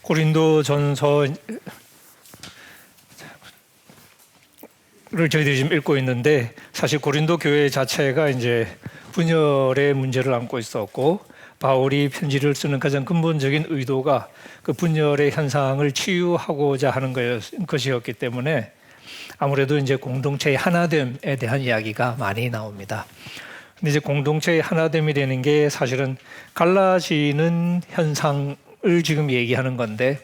고린도전서를 저희들이 지금 읽고 있는데, 사실 고린도 교회 자체가 이제 분열의 문제를 안고 있었고, 바울이 편지를 쓰는 가장 근본적인 의도가 그 분열의 현상을 치유하고자 하는 것이었기 때문에 아무래도 이제 공동체의 하나됨에 대한 이야기가 많이 나옵니다. 근데 이제 공동체의 하나됨이라는 게 사실은 갈라지는 현상을 지금 얘기하는 건데,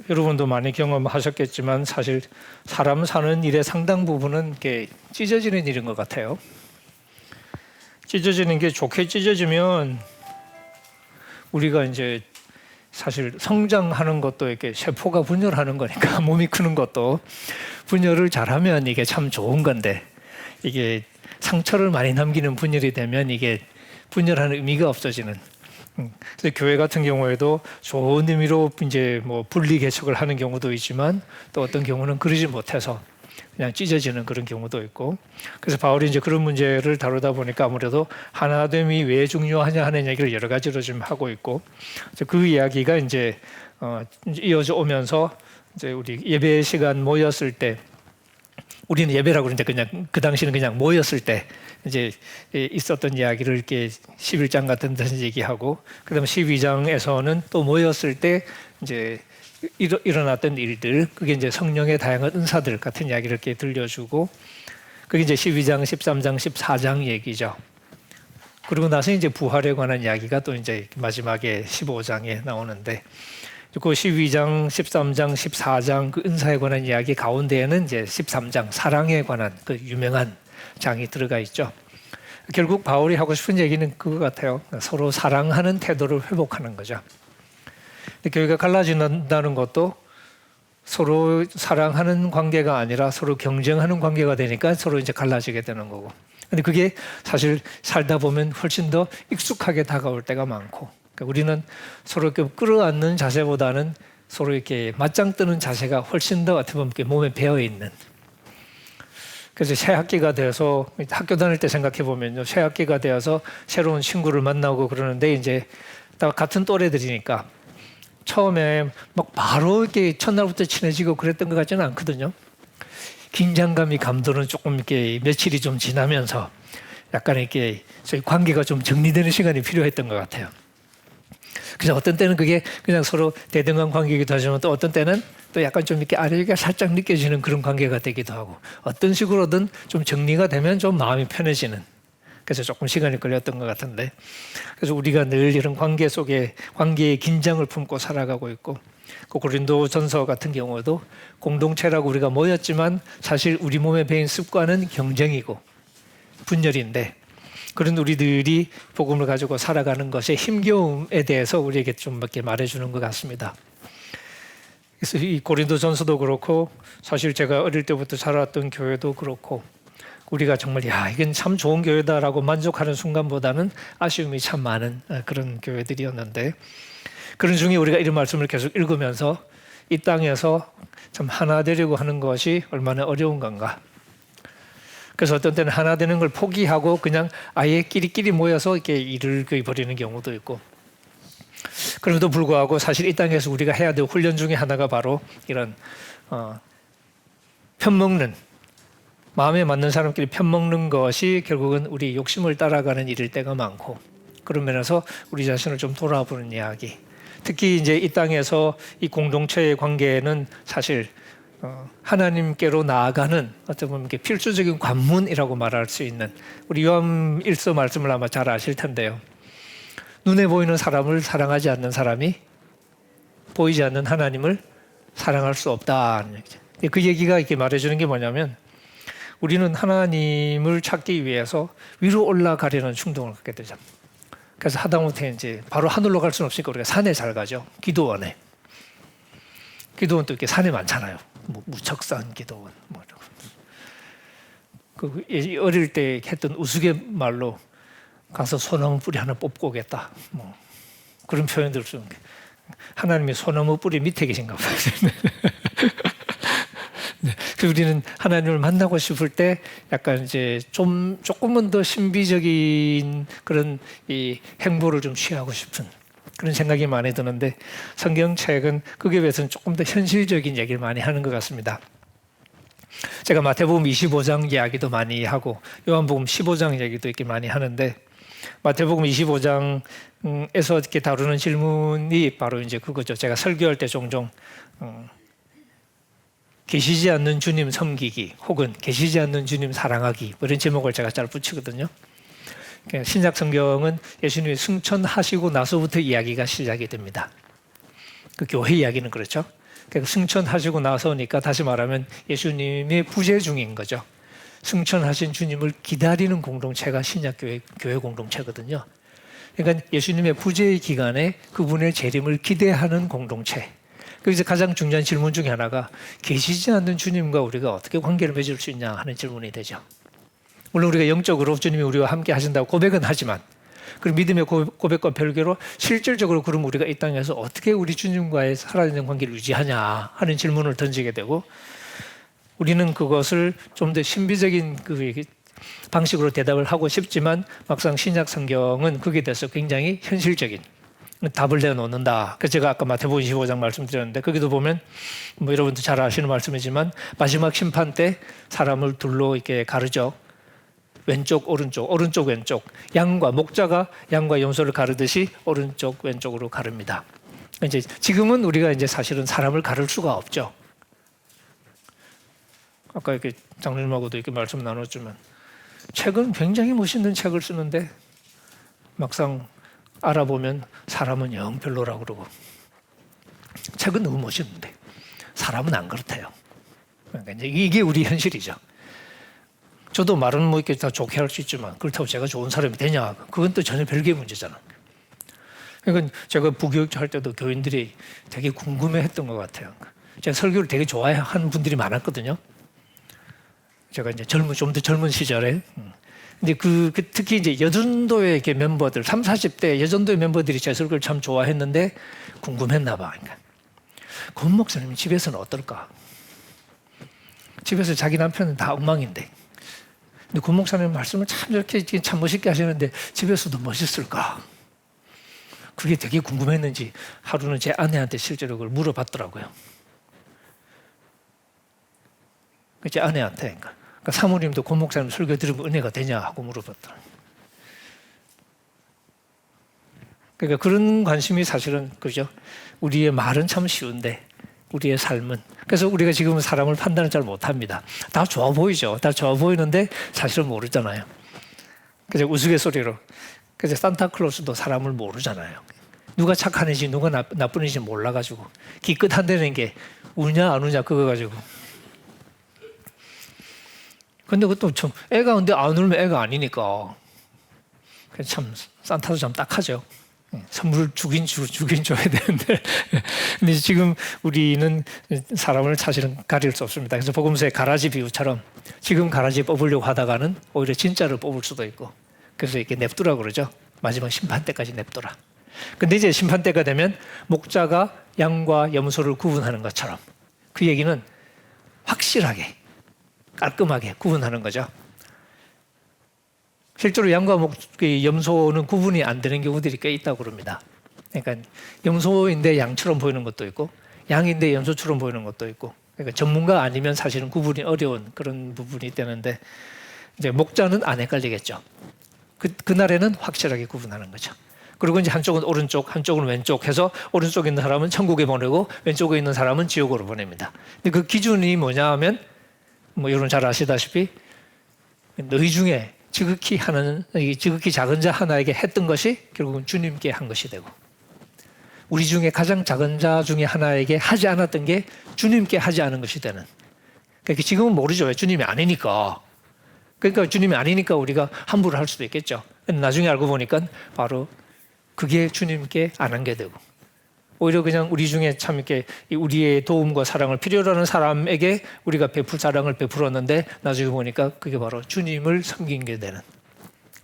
여러분도 많이 경험하셨겠지만 사실 사람 사는 일의 상당 부분은 이렇게 찢어지는 일인 것 같아요. 찢어지는 게 좋게 찢어지면 우리가 이제 사실 성장하는 것도 이렇게 세포가 분열하는 거니까 몸이 크는 것도 분열을 잘하면 이게 참 좋은 건데, 이게 상처를 많이 남기는 분열이 되면 이게 분열하는 의미가 없어지는. 그래서 교회 같은 경우에도 좋은 의미로 이제 분리 개척을 하는 경우도 있지만, 또 어떤 경우는 그러지 못해서 그냥 찢어지는 그런 경우도 있고, 그래서 바울이 이제 그런 문제를 다루다 보니까 아무래도 하나됨이 왜 중요하냐 하는 얘기를 여러 가지로 지금 하고 있고, 그 이야기가 이제 이어져 오면서 이제 우리 예배 시간 모였을 때, 우리는 예배라고 그러는데 그냥 그 당시는 그냥 모였을 때 이제 있었던 이야기를 이렇게 11장 같은 데서 얘기하고, 그다음에 12장에서는 또 모였을 때 이제 일어났던 일들, 그게 이제 성령의 다양한 은사들 같은 이야기를 이렇게 들려주고, 그게 이제 12장, 13장, 14장 얘기죠. 그리고 나서 이제 부활에 관한 이야기가 또 이제 마지막에 15장에 나오는데, 그 12장, 13장, 14장 그 은사에 관한 이야기 가운데에는 이제 13장 사랑에 관한 그 유명한 장이 들어가 있죠. 결국 바울이 하고 싶은 얘기는 그거 같아요. 서로 사랑하는 태도를 회복하는 거죠. 교회가 갈라진다는 것도 서로 사랑하는 관계가 아니라 서로 경쟁하는 관계가 되니까 서로 이제 갈라지게 되는 거고. 근데 그게 사실 살다 보면 훨씬 더 익숙하게 다가올 때가 많고, 그러니까 우리는 서로 이렇게 끌어안는 자세보다는 서로 이렇게 맞짱 뜨는 자세가 훨씬 더 어떻게 보면 몸에 배어 있는. 그래서 새 학기가 돼서 학교 다닐 때 생각해 보면요, 새 학기가 되어서 새로운 친구를 만나고 그러는데 이제 다 같은 또래들이니까 처음에 막 바로 이렇게 첫날부터 친해지고 그랬던 것 같지는 않거든요. 긴장감이 감도는 조금 이렇게 며칠이 좀 지나면서 약간 이렇게 저희 관계가 좀 정리되는 시간이 필요했던 것 같아요. 그래서 어떤 때는 그게 그냥 서로 대등한 관계이기도 하지만, 또 어떤 때는 또 약간 좀 이렇게 아래가 살짝 느껴지는 그런 관계가 되기도 하고, 어떤 식으로든 좀 정리가 되면 좀 마음이 편해지는. 그래서 조금 시간이 걸렸던 것 같은데, 그래서 우리가 늘 이런 관계 속에 관계의 긴장을 품고 살아가고 있고, 그 고린도전서 같은 경우도 공동체라고 우리가 모였지만 사실 우리 몸에 배인 습관은 경쟁이고 분열인데, 그런 우리들이 복음을 가지고 살아가는 것의 힘겨움에 대해서 우리에게 좀 이렇게 말해주는 것 같습니다. 그래서 이 고린도전서도 그렇고, 사실 제가 어릴 때부터 살아왔던 교회도 그렇고, 우리가 정말 이건 참 좋은 교회다라고 만족하는 순간보다는 아쉬움이 참 많은 그런 교회들이었는데, 그런 중에 우리가 이런 말씀을 계속 읽으면서 이 땅에서 참 하나 되려고 하는 것이 얼마나 어려운 건가. 그래서 어떤 때는 하나 되는 걸 포기하고 그냥 아예 끼리끼리 모여서 이렇게 일을 벌이는 경우도 있고, 그럼에도 불구하고 사실 이 땅에서 우리가 해야 될 훈련 중에 하나가 바로 이런 편먹는, 마음에 맞는 사람끼리 편먹는 것이 결국은 우리 욕심을 따라가는 일일 때가 많고, 그런 면에서 우리 자신을 좀 돌아보는 이야기. 특히 이제 이 땅에서 이 공동체의 관계는 사실 하나님께로 나아가는 어떻게 보면 필수적인 관문이라고 말할 수 있는, 우리 요한 1서 말씀을 아마 잘 아실 텐데요. 눈에 보이는 사람을 사랑하지 않는 사람이 보이지 않는 하나님을 사랑할 수 없다는 얘기죠. 그 얘기가 이렇게 말해주는 게 뭐냐면, 우리는 하나님을 찾기 위해서 위로 올라가려는 충동을 갖게 되죠. 그래서 하다못해 이제 바로 하늘로 갈 수는 없으니까 우리가 산에 잘 가죠. 기도원에. 기도원 또 이렇게 산에 많잖아요. 무척산 기도원. 그 어릴 때 했던 우스갯말로 가서 소나무 뿌리 하나 뽑고 오겠다. 그런 표현들 쓰는 게, 하나님이 소나무 뿌리 밑에 계신가 봐요. 네. 우리는 하나님을 만나고 싶을 때 약간 이제 조금은 더 신비적인 그런 이 행보를 좀 취하고 싶은, 그런 생각이 많이 드는데 성경책은 그에 비해서는 조금 더 현실적인 얘기를 많이 하는 것 같습니다. 제가 마태복음 25장 이야기도 많이 하고 요한복음 15장 얘기도 이렇게 많이 하는데 마태복음 25장에서 이렇게 다루는 질문이 바로 이제 그거죠. 제가 설교할 때 종종 계시지 않는 주님 섬기기 혹은 계시지 않는 주님 사랑하기 이런 제목을 제가 잘 붙이거든요. 신약 성경은 예수님이 승천하시고 나서부터 이야기가 시작이 됩니다. 그 교회 이야기는 그렇죠. 승천하시고 나서니까 다시 말하면 예수님의 부재 중인 거죠. 승천하신 주님을 기다리는 공동체가 신약교회 교회 공동체거든요. 그러니까 예수님의 부재의 기간에 그분의 재림을 기대하는 공동체. 그래서 가장 중요한 질문 중에 하나가 계시지 않는 주님과 우리가 어떻게 관계를 맺을 수 있냐 하는 질문이 되죠. 물론 우리가 영적으로 주님이 우리와 함께 하신다고 고백은 하지만 그 믿음의 고백과 별개로 실질적으로 그럼 우리가 이 땅에서 어떻게 우리 주님과의 살아있는 관계를 유지하냐 하는 질문을 던지게 되고 우리는 그것을 좀 더 신비적인 그 방식으로 대답을 하고 싶지만 막상 신약 성경은 거기에 대해서 굉장히 현실적인 답을 내놓는다. 그래서 제가 아까 마태복음 25장 말씀드렸는데 거기도 보면 뭐 여러분도 잘 아시는 말씀이지만 마지막 심판 때 사람을 둘로 이렇게 가르죠. 왼쪽, 오른쪽, 오른쪽, 왼쪽. 양과 목자가 양과 염소를 가르듯이 오른쪽, 왼쪽으로 가릅니다. 이제 지금은 우리가 이제 사실은 사람을 가를 수가 없죠. 아까 이렇게 장로님하고도 이렇게 말씀 나눴지만 책은 굉장히 멋있는 책을 쓰는데 막상 알아보면 사람은 영 별로라고 그러고 책은 너무 멋있는데 사람은 안 그렇대요. 그러니까 이제 이게 우리 현실이죠. 저도 말은 뭐 이렇게 다 좋게 할 수 있지만 그렇다고 제가 좋은 사람이 되냐? 그건 또 전혀 별개의 문제잖아. 그러니까 제가 부교육자 할 때도 교인들이 되게 궁금해했던 것 같아요. 제가 설교를 되게 좋아하는 분들이 많았거든요. 제가 이제 좀 더 젊은 시절에. 근데 특히 이제 여전도의 이렇게 멤버들, 30, 40대 여전도의 멤버들이 제 설교를 참 좋아했는데 궁금했나 봐. 그러니까 권 목사님 집에서는 어떨까? 집에서 자기 남편은 다 엉망인데. 근데 권 목사님 말씀을 참 이렇게 참 멋있게 하시는데 집에서도 멋있을까? 그게 되게 궁금했는지 하루는 제 아내한테 실제로 그걸 물어봤더라고요. 제 아내한테 그러니까 사모님도 권 목사님 설교 들으면 은혜가 되냐 하고 물어봤더라고요. 그러니까 그런 관심이 사실은 그죠. 우리의 말은 참 쉬운데 우리의 삶은 그래서 우리가 지금은 사람을 판단을 잘 못합니다. 다 좋아 보이죠. 다 좋아 보이는데 사실은 모르잖아요. 그래서 우스갯소리로 그래서 산타클로스도 사람을 모르잖아요. 누가 착한 애지 누가 나쁜 애지 몰라가지고 기껏한다는 게 우냐 안 우냐 그거 가지고. 근데 그것도 참 애가 근데 안 울면 애가 아니니까 참 산타도 참 딱하죠. 선물을 주긴 줘야 되는데 근데 지금 우리는 사람을 사실은 가릴 수 없습니다. 그래서 복음서의 가라지 비유처럼 지금 가라지 뽑으려고 하다가는 오히려 진짜를 뽑을 수도 있고 그래서 이렇게 냅두라 그러죠. 마지막 심판 때까지 냅둬라. 근데 이제 심판 때가 되면 목자가 양과 염소를 구분하는 것처럼 그 얘기는 확실하게 깔끔하게 구분하는 거죠. 실제로 양과 염소는 구분이 안 되는 경우들이 꽤 있다고 그럽니다. 그러니까 염소인데 양처럼 보이는 것도 있고 양인데 염소처럼 보이는 것도 있고 그러니까 전문가 아니면 사실은 구분이 어려운 그런 부분이 되는데 이제 목자는 안 헷갈리겠죠. 그날에는 확실하게 구분하는 거죠. 그리고 이제 한쪽은 오른쪽, 한쪽은 왼쪽 해서 오른쪽에 있는 사람은 천국에 보내고 왼쪽에 있는 사람은 지옥으로 보냅니다. 근데 그 기준이 뭐냐 하면 뭐 여러분 잘 아시다시피 너희 중에 지극히 작은 자 하나에게 했던 것이 결국은 주님께 한 것이 되고 우리 중에 가장 작은 자 중에 하나에게 하지 않았던 게 주님께 하지 않은 것이 되는. 그러니까 지금은 모르죠. 왜 주님이 아니니까. 그러니까 주님이 아니니까 우리가 함부로 할 수도 있겠죠. 나중에 알고 보니까 바로 그게 주님께 안 한 게 되고 오히려 그냥 우리 중에 참 이렇게 우리의 도움과 사랑을 필요로 하는 사람에게 우리가 베풀 사랑을 베풀었는데 나중에 보니까 그게 바로 주님을 섬긴 게 되는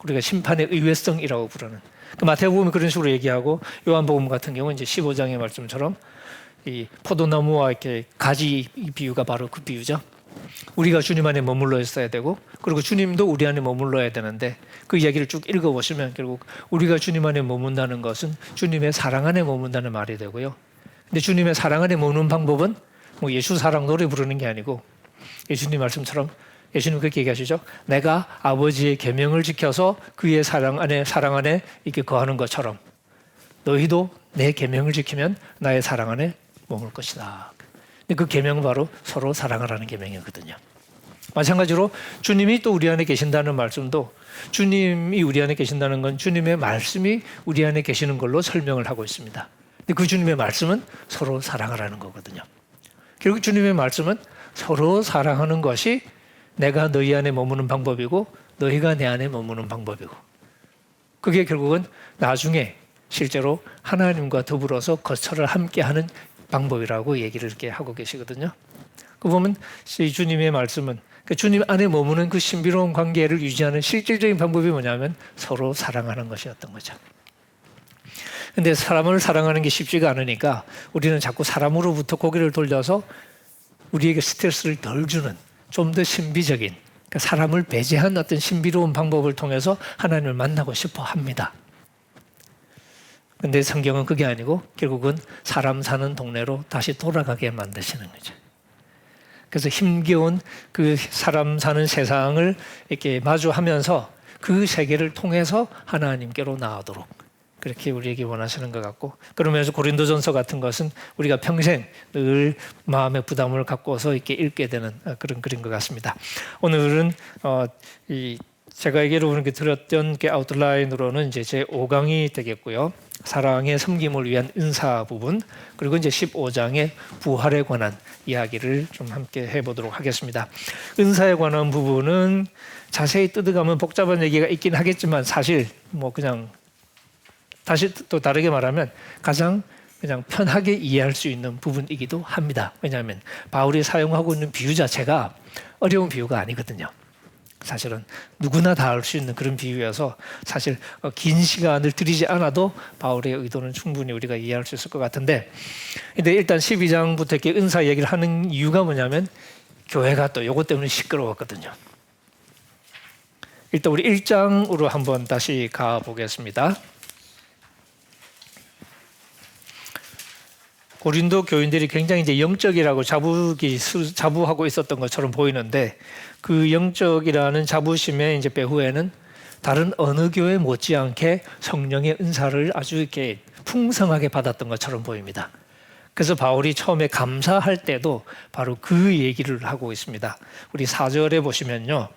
우리가 심판의 의외성이라고 부르는 그 마태복음이 그런 식으로 얘기하고 요한복음 같은 경우는 이제 15장의 말씀처럼 이 포도나무와 이렇게 가지 비유가 바로 그 비유죠. 우리가 주님 안에 머물러 있어야 되고, 그리고 주님도 우리 안에 머물러야 되는데, 그 이야기를 쭉 읽어보시면 결국 우리가 주님 안에 머문다는 것은 주님의 사랑 안에 머문다는 말이 되고요. 근데 주님의 사랑 안에 머무는 방법은 뭐 예수 사랑 노래 부르는 게 아니고, 예수님 말씀처럼 예수님 그렇게 얘기하시죠. 내가 아버지의 계명을 지켜서 그의 사랑 안에 이렇게 거하는 것처럼 너희도 내 계명을 지키면 나의 사랑 안에 머물 것이다. 근데 그 계명은 바로 서로 사랑하라는 계명이거든요. 마찬가지로 주님이 또 우리 안에 계신다는 말씀도, 주님이 우리 안에 계신다는 건 주님의 말씀이 우리 안에 계시는 걸로 설명을 하고 있습니다. 근데 그 주님의 말씀은 서로 사랑하라는 거거든요. 결국 주님의 말씀은 서로 사랑하는 것이 내가 너희 안에 머무는 방법이고 너희가 내 안에 머무는 방법이고, 그게 결국은 나중에 실제로 하나님과 더불어서 거처를 함께하는 방법이라고 얘기를 이렇게 하고 계시거든요. 그 보면 주님의 말씀은 주님 안에 머무는 그 신비로운 관계를 유지하는 실질적인 방법이 뭐냐면 서로 사랑하는 것이었던 거죠. 근데 사람을 사랑하는 게 쉽지가 않으니까 우리는 자꾸 사람으로부터 고개를 돌려서 우리에게 스트레스를 덜 주는 좀 더 신비적인, 그러니까 사람을 배제한 어떤 신비로운 방법을 통해서 하나님을 만나고 싶어 합니다. 근데 성경은 그게 아니고 결국은 사람 사는 동네로 다시 돌아가게 만드시는 거죠. 그래서 힘겨운 그 사람 사는 세상을 이렇게 마주하면서 그 세계를 통해서 하나님께로 나아오도록 그렇게 우리에게 원하시는 것 같고, 그러면서 고린도전서 같은 것은 우리가 평생 늘 마음의 부담을 갖고서 이렇게 읽게 되는 그런 글인 것 같습니다. 오늘은 제가 얘기를 이렇게 들었던 게 아웃라인으로는 이제 제 5강이 되겠고요. 사랑의 섬김을 위한 은사 부분, 그리고 이제 15장의 부활에 관한 이야기를 좀 함께 해보도록 하겠습니다. 은사에 관한 부분은 자세히 뜯어가면 복잡한 얘기가 있긴 하겠지만 사실 뭐 그냥 다시 또 다르게 말하면 가장 그냥 편하게 이해할 수 있는 부분이기도 합니다. 왜냐하면 바울이 사용하고 있는 비유 자체가 어려운 비유가 아니거든요. 사실은 누구나 다 알 수 있는 그런 비유여서 사실 긴 시간을 들이지 않아도 바울의 의도는 충분히 우리가 이해할 수 있을 것 같은데, 근데 일단 12장부터 이렇게 은사 얘기를 하는 이유가 뭐냐면 교회가 또 이것 때문에 시끄러웠거든요. 일단 우리 1장으로 한번 다시 가보겠습니다. 고린도 교인들이 굉장히 이제 영적이라고 자부하고 있었던 것처럼 보이는데, 그 영적이라는 자부심의 이제 배후에는 다른 어느 교회 못지않게 성령의 은사를 아주 이렇게 풍성하게 받았던 것처럼 보입니다. 그래서 바울이 처음에 감사할 때도 바로 그 얘기를 하고 있습니다. 우리 4절에 보시면요.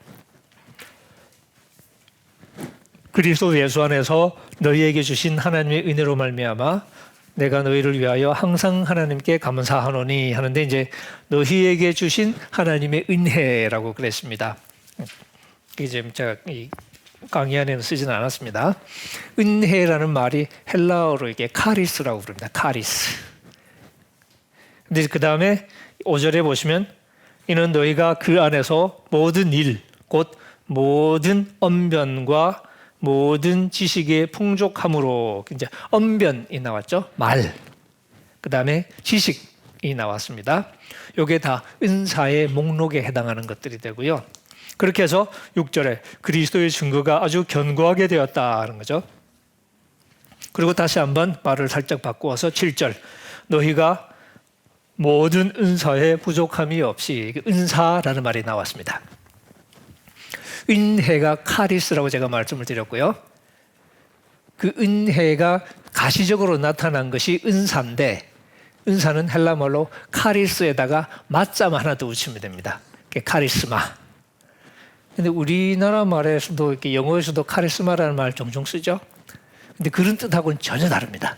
그리스도 예수 안에서 너희에게 주신 하나님의 은혜로 말미암아 내가 너희를 위하여 항상 하나님께 감사하노니 하는데, 이제 너희에게 주신 하나님의 은혜라고 그랬습니다. 이제 제가 이 강의 안에는 쓰지는 않았습니다. 은혜라는 말이 헬라어로 이게 카리스라고 부릅니다. 카리스. 근데 그 다음에 5절에 보시면 이는 너희가 그 안에서 모든 일, 곧 모든 언변과 모든 지식의 풍족함으로, 이제 언변이 나왔죠. 말. 그 다음에 지식이 나왔습니다. 이게 다 은사의 목록에 해당하는 것들이 되고요. 그렇게 해서 6절에 그리스도의 증거가 아주 견고하게 되었다는 거죠. 그리고 다시 한번 말을 살짝 바꾸어서 7절 너희가 모든 은사에 부족함이 없이, 은사라는 말이 나왔습니다. 은혜가 카리스라고 제가 말씀을 드렸고요. 그 은혜가 가시적으로 나타난 것이 은사인데, 은사는 헬라말로 카리스에다가 맞자만 하나 더 붙이면 됩니다. 그게 카리스마. 근데 우리나라 말에서도 이렇게 영어에서도 카리스마라는 말 종종 쓰죠. 근데 그런 뜻하고는 전혀 다릅니다.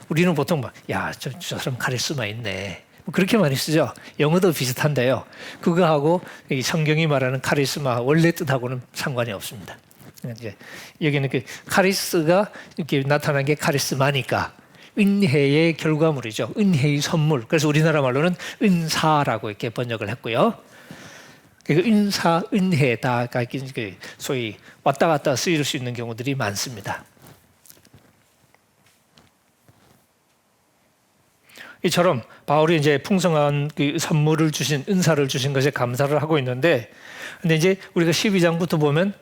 우리는 보통 막, 야, 저 사람 카리스마 있네. 그렇게 많이 쓰죠. 영어도 비슷한데요. 그거하고 성경이 말하는 카리스마 원래 뜻하고는 상관이 없습니다. 이제 여기는 그 카리스가 이렇게 나타난 게 카리스마니까 은혜의 결과물이죠. 은혜의 선물. 그래서 우리나라 말로는 은사라고 이렇게 번역을 했고요. 은사, 은혜 다가 소위 왔다 갔다 쓰일 수 있는 경우들이 많습니다. 이처럼 바울이 이제 풍성한 그 선물을 주신, 은사를 주신 것에 감사를 하고 있는데, 근데 이제 우리가 12장부터 보면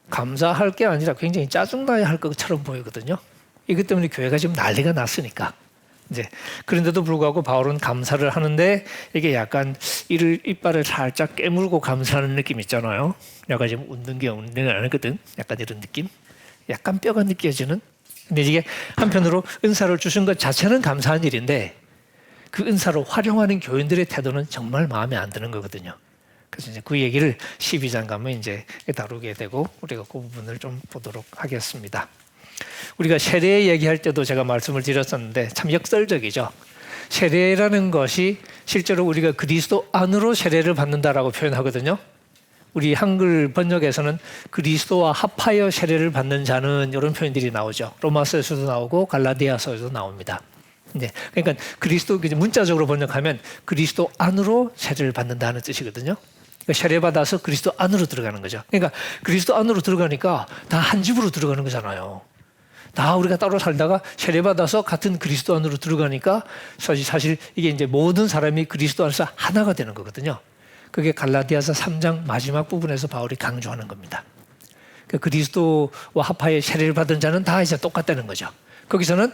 감사할 게 아니라 굉장히 짜증나야 할 것처럼 보이거든요. 이것 때문에 교회가 지금 난리가 났으니까. 이제 그런데도 불구하고 바울은 감사를 하는데 이게 약간 이빨을 살짝 깨물고 감사하는 느낌 있잖아요. 내가 지금 웃는 게 아니거든. 약간 이런 느낌. 약간 뼈가 느껴지는. 근데 이게 한편으로 은사를 주신 것 자체는 감사한 일인데 그 은사를 활용하는 교인들의 태도는 정말 마음에 안 드는 거거든요. 그래서 이제 그 얘기를 12장 가면 이제 다루게 되고 우리가 그 부분을 좀 보도록 하겠습니다. 우리가 세례 얘기할 때도 제가 말씀을 드렸었는데 참 역설적이죠. 세례라는 것이 실제로 우리가 그리스도 안으로 세례를 받는다라고 표현하거든요. 우리 한글 번역에서는 그리스도와 합하여 세례를 받는 자는 이런 표현들이 나오죠. 로마서에서도 나오고 갈라디아서에도 나옵니다. 네, 그러니까 그리스도 문자적으로 번역하면 그리스도 안으로 세례를 받는다는 뜻이거든요. 그러니까 세례 받아서 그리스도 안으로 들어가는 거죠. 그러니까 그리스도 안으로 들어가니까 다 한 집으로 들어가는 거잖아요. 다 우리가 따로 살다가 세례 받아서 같은 그리스도 안으로 들어가니까 사실 이게 이제 모든 사람이 그리스도 안에서 하나가 되는 거거든요. 그게 갈라디아서 3장 마지막 부분에서 바울이 강조하는 겁니다. 그러니까 그리스도와 합하여 세례를 받은 자는 다 이제 똑같다는 거죠. 거기서는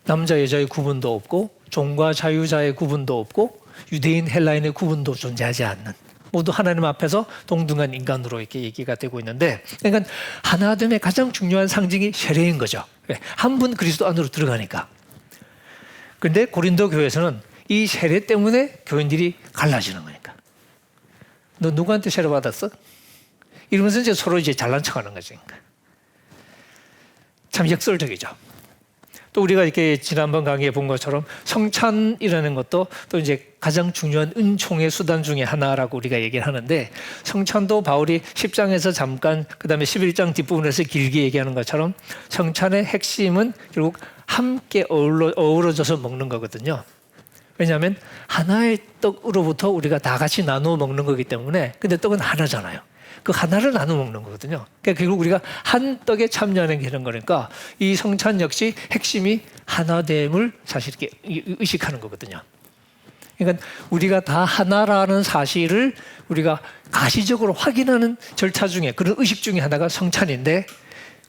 남자 여자의 구분도 없고 종과 자유자의 구분도 없고 유대인 헬라인의 구분도 존재하지 않는 모두 하나님 앞에서 동등한 인간으로 이렇게 얘기가 되고 있는데, 그러니까 하나됨의 가장 중요한 상징이 세례인 거죠. 한 분 그리스도 안으로 들어가니까. 그런데 고린도 교회에서는 이 세례 때문에 교인들이 갈라지는 거니까. 너 누구한테 세례 받았어? 이러면서 이제 서로 이제 잘난 척하는 거죠. 참 역설적이죠. 또 우리가 이렇게 지난번 강의에 본 것처럼 성찬이라는 것도 또 이제 가장 중요한 은총의 수단 중에 하나라고 우리가 얘기를 하는데, 성찬도 바울이 10장에서 잠깐 그다음에 11장 뒷부분에서 길게 얘기하는 것처럼 성찬의 핵심은 결국 함께 어우러져서 먹는 거거든요. 왜냐하면 하나의 떡으로부터 우리가 다 같이 나누어 먹는 거기 때문에. 근데 떡은 하나잖아요. 그 하나를 나눠 먹는 거거든요. 그러니까 결국 우리가 한 떡에 참여하는 게 되는 거니까 이 성찬 역시 핵심이 하나됨을 사실 이렇게 의식하는 거거든요. 그러니까 우리가 다 하나라는 사실을 우리가 가시적으로 확인하는 절차 중에, 그런 의식 중에 하나가 성찬인데,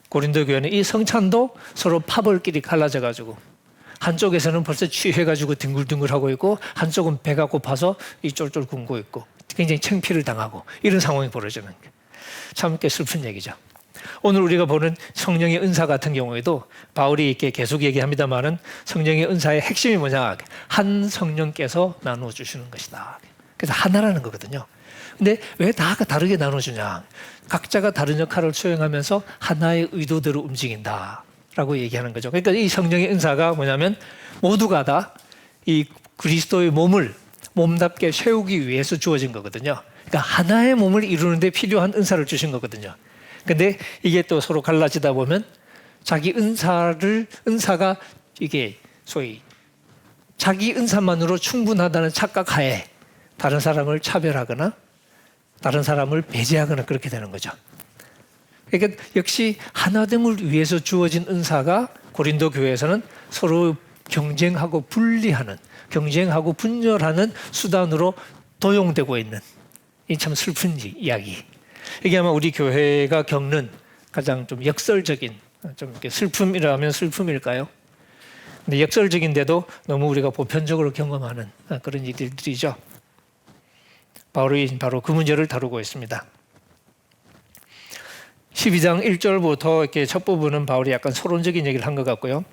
고린도 교회는 이 성찬도 서로 파벌끼리 갈라져 가지고 한쪽에서는 벌써 취해가지고 뒹굴뒹굴하고 있고 한쪽은 배가 고파서 이 쫄쫄 굶고 있고 굉장히 창피를 당하고 이런 상황이 벌어지는 거예요. 참 슬픈 얘기죠. 오늘 우리가 보는 성령의 은사 같은 경우에도 바울이 이렇게 계속 얘기합니다만은 성령의 은사의 핵심이 뭐냐? 한 성령께서 나눠주시는 것이다. 그래서 하나라는 거거든요. 근데 왜 다 다르게 나눠주냐? 각자가 다른 역할을 수행하면서 하나의 의도대로 움직인다라고 얘기하는 거죠. 그러니까 이 성령의 은사가 뭐냐면 모두가 다 이 그리스도의 몸을 몸답게 세우기 위해서 주어진 거거든요. 그러니까 하나의 몸을 이루는데 필요한 은사를 주신 거거든요. 근데 이게 또 서로 갈라지다 보면 자기 은사가 이게 소위 자기 은사만으로 충분하다는 착각하에 다른 사람을 차별하거나 다른 사람을 배제하거나 그렇게 되는 거죠. 그러니까 역시 하나됨을 위해서 주어진 은사가 고린도 교회에서는 서로 경쟁하고 분리하는, 경쟁하고 분열하는 수단으로 도용되고 있는, 이 참 슬픈 이야기. 이게 아마 우리 교회가 겪는 가장 좀 역설적인, 좀 이렇게 슬픔이라면 슬픔일까요? 근데 역설적인데도 너무 우리가 보편적으로 경험하는 그런 일들이죠. 바울이 바로 그 문제를 다루고 있습니다. 12장 1절부터 이렇게 첫 부분은 바울이 약간 서론적인 얘기를 한 것 같고요.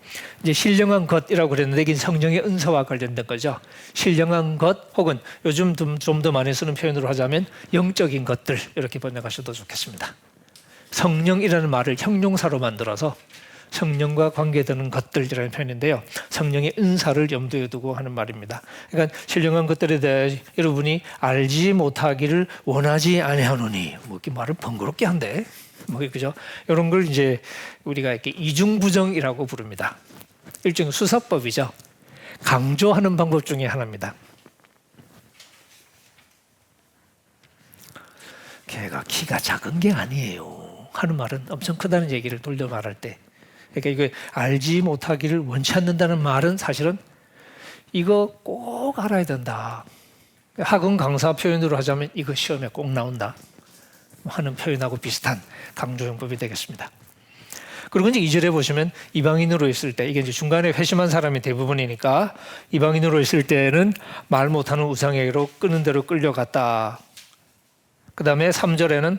이제 신령한 것이라고 그랬는데 이게 성령의 은사와 관련된 거죠. 신령한 것 혹은 요즘 좀 더 많이 쓰는 표현으로 하자면 영적인 것들, 이렇게 번역하셔도 좋겠습니다. 성령이라는 말을 형용사로 만들어서 성령과 관계되는 것들이라는 표현인데요. 성령의 은사를 염두에 두고 하는 말입니다. 그러니까 신령한 것들에 대해 여러분이 알지 못하기를 원하지 아니하노니, 뭐 이렇게 말을 번거롭게 한데, 뭐 그죠? 이런 걸 이제 우리가 이렇게 이중부정이라고 부릅니다. 일종의 수사법이죠. 강조하는 방법 중에 하나입니다. 걔가 키가 작은 게 아니에요 하는 말은 엄청 크다는 얘기를 돌려 말할 때, 그러니까 이거 알지 못하기를 원치 않는다는 말은 사실은 이거 꼭 알아야 된다. 학원 강사 표현으로 하자면 이거 시험에 꼭 나온다 하는 표현하고 비슷한 강조용법이 되겠습니다. 그리고 이제 2절에 보시면 이방인으로 있을 때, 이게 이제 중간에 회심한 사람이 대부분이니까 이방인으로 있을 때는 말 못하는 우상에게로 끄는 대로 끌려갔다. 그 다음에 3절에는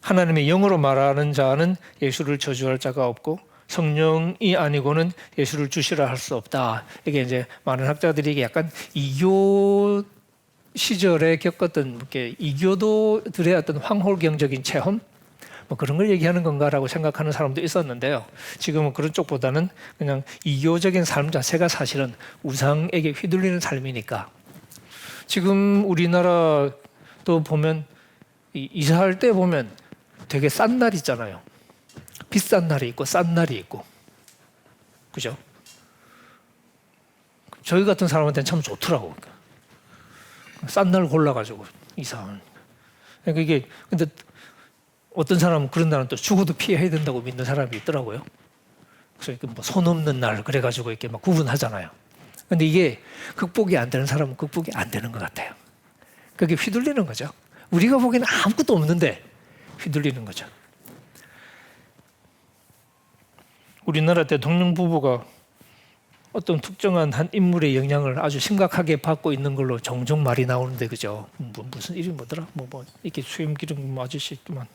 하나님의 영으로 말하는 자는 예수를 저주할 자가 없고 성령이 아니고는 예수를 주시라 할 수 없다. 이게 이제 많은 학자들이 이게 약간 이교 시절에 겪었던 이렇게 이교도들의 어떤 황홀경적인 체험, 뭐 그런 걸 얘기하는 건가라고 생각하는 사람도 있었는데요. 지금은 그런 쪽보다는 그냥 이교적인 삶 자체가 사실은 우상에게 휘둘리는 삶이니까. 지금 우리나라도 보면 이사할 때 보면 되게 싼 날 있잖아요. 비싼 날이 있고 싼 날이 있고, 그죠? 저희 같은 사람한테는 참 좋더라고. 싼 날 골라가지고 이사하는. 그러니까 이게 근데 어떤 사람은 그런 날은 또 죽어도 피해야 된다고 믿는 사람이 있더라고요. 그래서 뭐 손 없는 날 그래가지고 이렇게 막 구분하잖아요. 근데 이게 극복이 안 되는 사람은 극복이 안 되는 것 같아요. 그게 휘둘리는 거죠. 우리가 보기에는 아무것도 없는데 휘둘리는 거죠. 우리나라 대통령 부부가 어떤 특정한 한 인물의 영향을 아주 심각하게 받고 있는 걸로 종종 말이 나오는데, 그죠? 무슨 이름이 뭐더라? 뭐 이렇게 수염 기른 아저씨만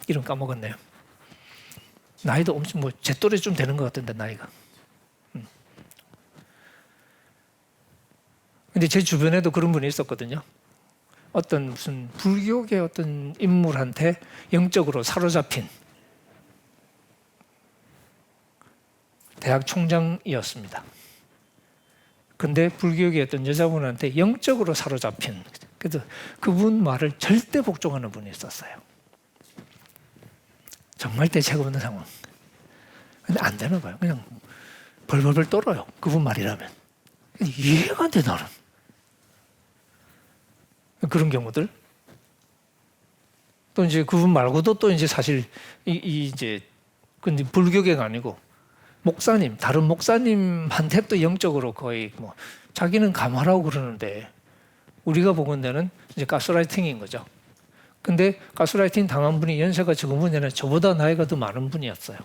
이름 까먹었네요. 나이도 엄청 제 또래 좀 되는 것 같은데 나이가. 근데 제 주변에도 그런 분이 있었거든요. 어떤 무슨 불교계 어떤 인물한테 영적으로 사로잡힌 대학 총장이었습니다. 근데 불교계 어떤 여자분한테 영적으로 사로잡힌, 그래서 그분 말을 절대 복종하는 분이 있었어요. 정말 대책 없는 상황. 근데 안 되나 봐요. 그냥 벌벌벌 떨어요. 그분 말이라면. 이해가 안 돼, 나는. 그런 경우들. 또 이제 그분 말고도 또 이제 사실 이제 근데 불교계가 아니고 목사님, 다른 목사님한테 또 영적으로 거의 뭐 자기는 감화라고 그러는데 우리가 보건대는 이제 가스라이팅인 거죠. 근데 가스라이팅 당한 분이 연세가 적은 분이 아니라 저보다 나이가 더 많은 분이었어요.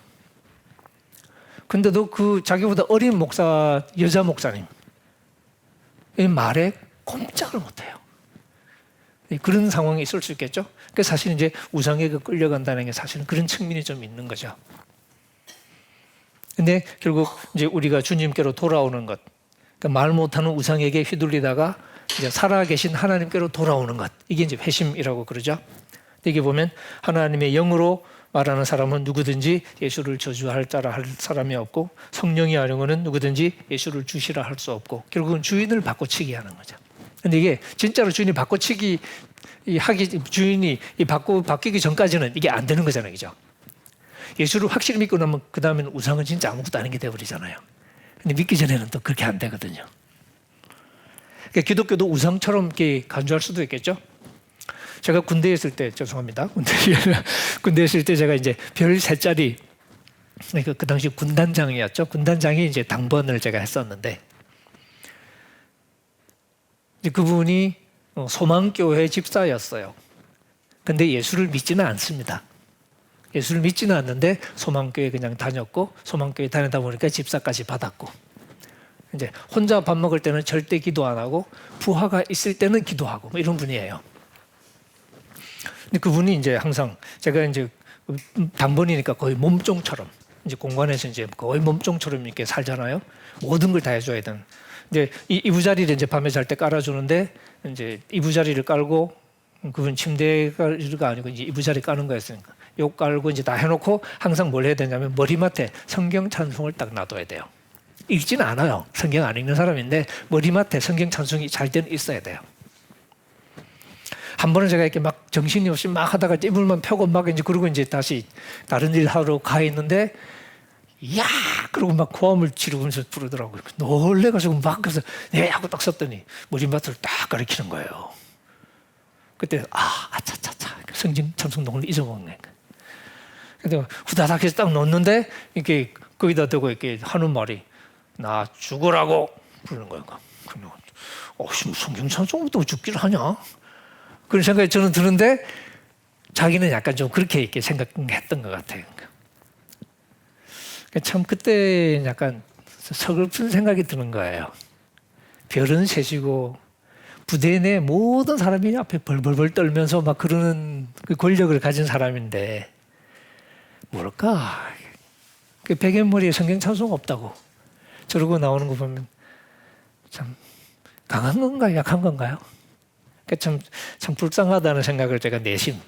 근데도 그 자기보다 어린 목사, 여자 목사님 이 말에 꼼짝을 못해요. 그런 상황이 있을 수 있겠죠. 그러니까 사실 이제 우상에게 끌려간다는 게 사실은 그런 측면이 좀 있는 거죠. 근데 결국 이제 우리가 주님께로 돌아오는 것, 그러니까 말 못하는 우상에게 휘둘리다가 이제 살아계신 하나님께로 돌아오는 것, 이게 이제 회심이라고 그러죠. 여기 보면 하나님의 영으로 말하는 사람은 누구든지 예수를 저주할 자라 할 사람이 없고 성령이 아니고는 누구든지 예수를 주시라 할 수 없고, 결국은 주인을 바꿔치기 하는 거죠. 근데 이게 진짜로 주인이 바꿔치기 주인이 바뀌기 전까지는 이게 안 되는 거잖아요, 그죠? 예수를 확실히 믿고 나면 그 다음에는 우상은 진짜 아무것도 아닌 게 되어버리잖아요. 근데 믿기 전에는 또 그렇게 안 되거든요. 그러니까 기독교도 우상처럼 이렇게 간주할 수도 있겠죠. 제가 군대에 있을 때, 죄송합니다. 군대에 있을 때 제가 이제 별 3짜리, 그 당시 군단장이었죠. 군단장이 이제 당번을 제가 했었는데, 그분이 소망교회 집사였어요. 근데 예수를 믿지는 않습니다. 예수를 믿지는 않는데 소망교회 그냥 다녔고, 소망교회 다니다 보니까 집사까지 받았고, 이제 혼자 밥 먹을 때는 절대 기도 안 하고 부하가 있을 때는 기도하고 뭐 이런 분이에요. 근데 그분이 이제 항상 제가 이제 당번이니까 거의 몸종처럼 이제 공간에서 이제 거의 몸종처럼 이렇게 살잖아요. 모든 걸 다 해줘야 되는. 이제 이부자리를 이제 밤에 잘 때 깔아주는데, 이제 이부자리를 깔고 그분 침대가 아니고 이제 이부자리 까는 거였으니까 요 깔고 이제 다 해놓고 항상 뭘 해야 되냐면 머리맡에 성경 찬송을 딱 놔둬야 돼요. 읽지는 않아요. 성경 안 읽는 사람인데 머리맡에 성경 찬송이 잘 때는 있어야 돼요. 한 번은 제가 이렇게 막 정신이 없이 막 하다가 이불만 펴고 막 이제 그러고 이제 다시 다른 일 하러 가 있는데, 야! 그러고 막 고함을 지르면서 부르더라고요. 놀래가지고 막 그래서 네! 하고 딱 썼더니 머리맡을 딱 가리키는 거예요. 그때 아차차차 성경 찬송동을 잊어먹네. 근데 후다닥 해서 딱 놓는데 이렇게 거기다 대고 이렇게 하는 말이 나 죽으라고 부르는 거예요. 그냥 성경 찬송부터 죽기를 하냐? 그런 생각이 저는 드는데 자기는 약간 좀 그렇게 이렇게 생각했던 것 같아요. 참 그때 약간 서글픈 생각이 드는 거예요. 별은 셋이고 부대 내 모든 사람이 앞에 벌벌벌 떨면서 막 그러는 그 권력을 가진 사람인데 뭘까? 그 베갯머리에 성경 찬송 없다고 저러고 나오는 거 보면 참 강한 건가요? 약한 건가요? 참 불쌍하다는 생각을 제가 내심,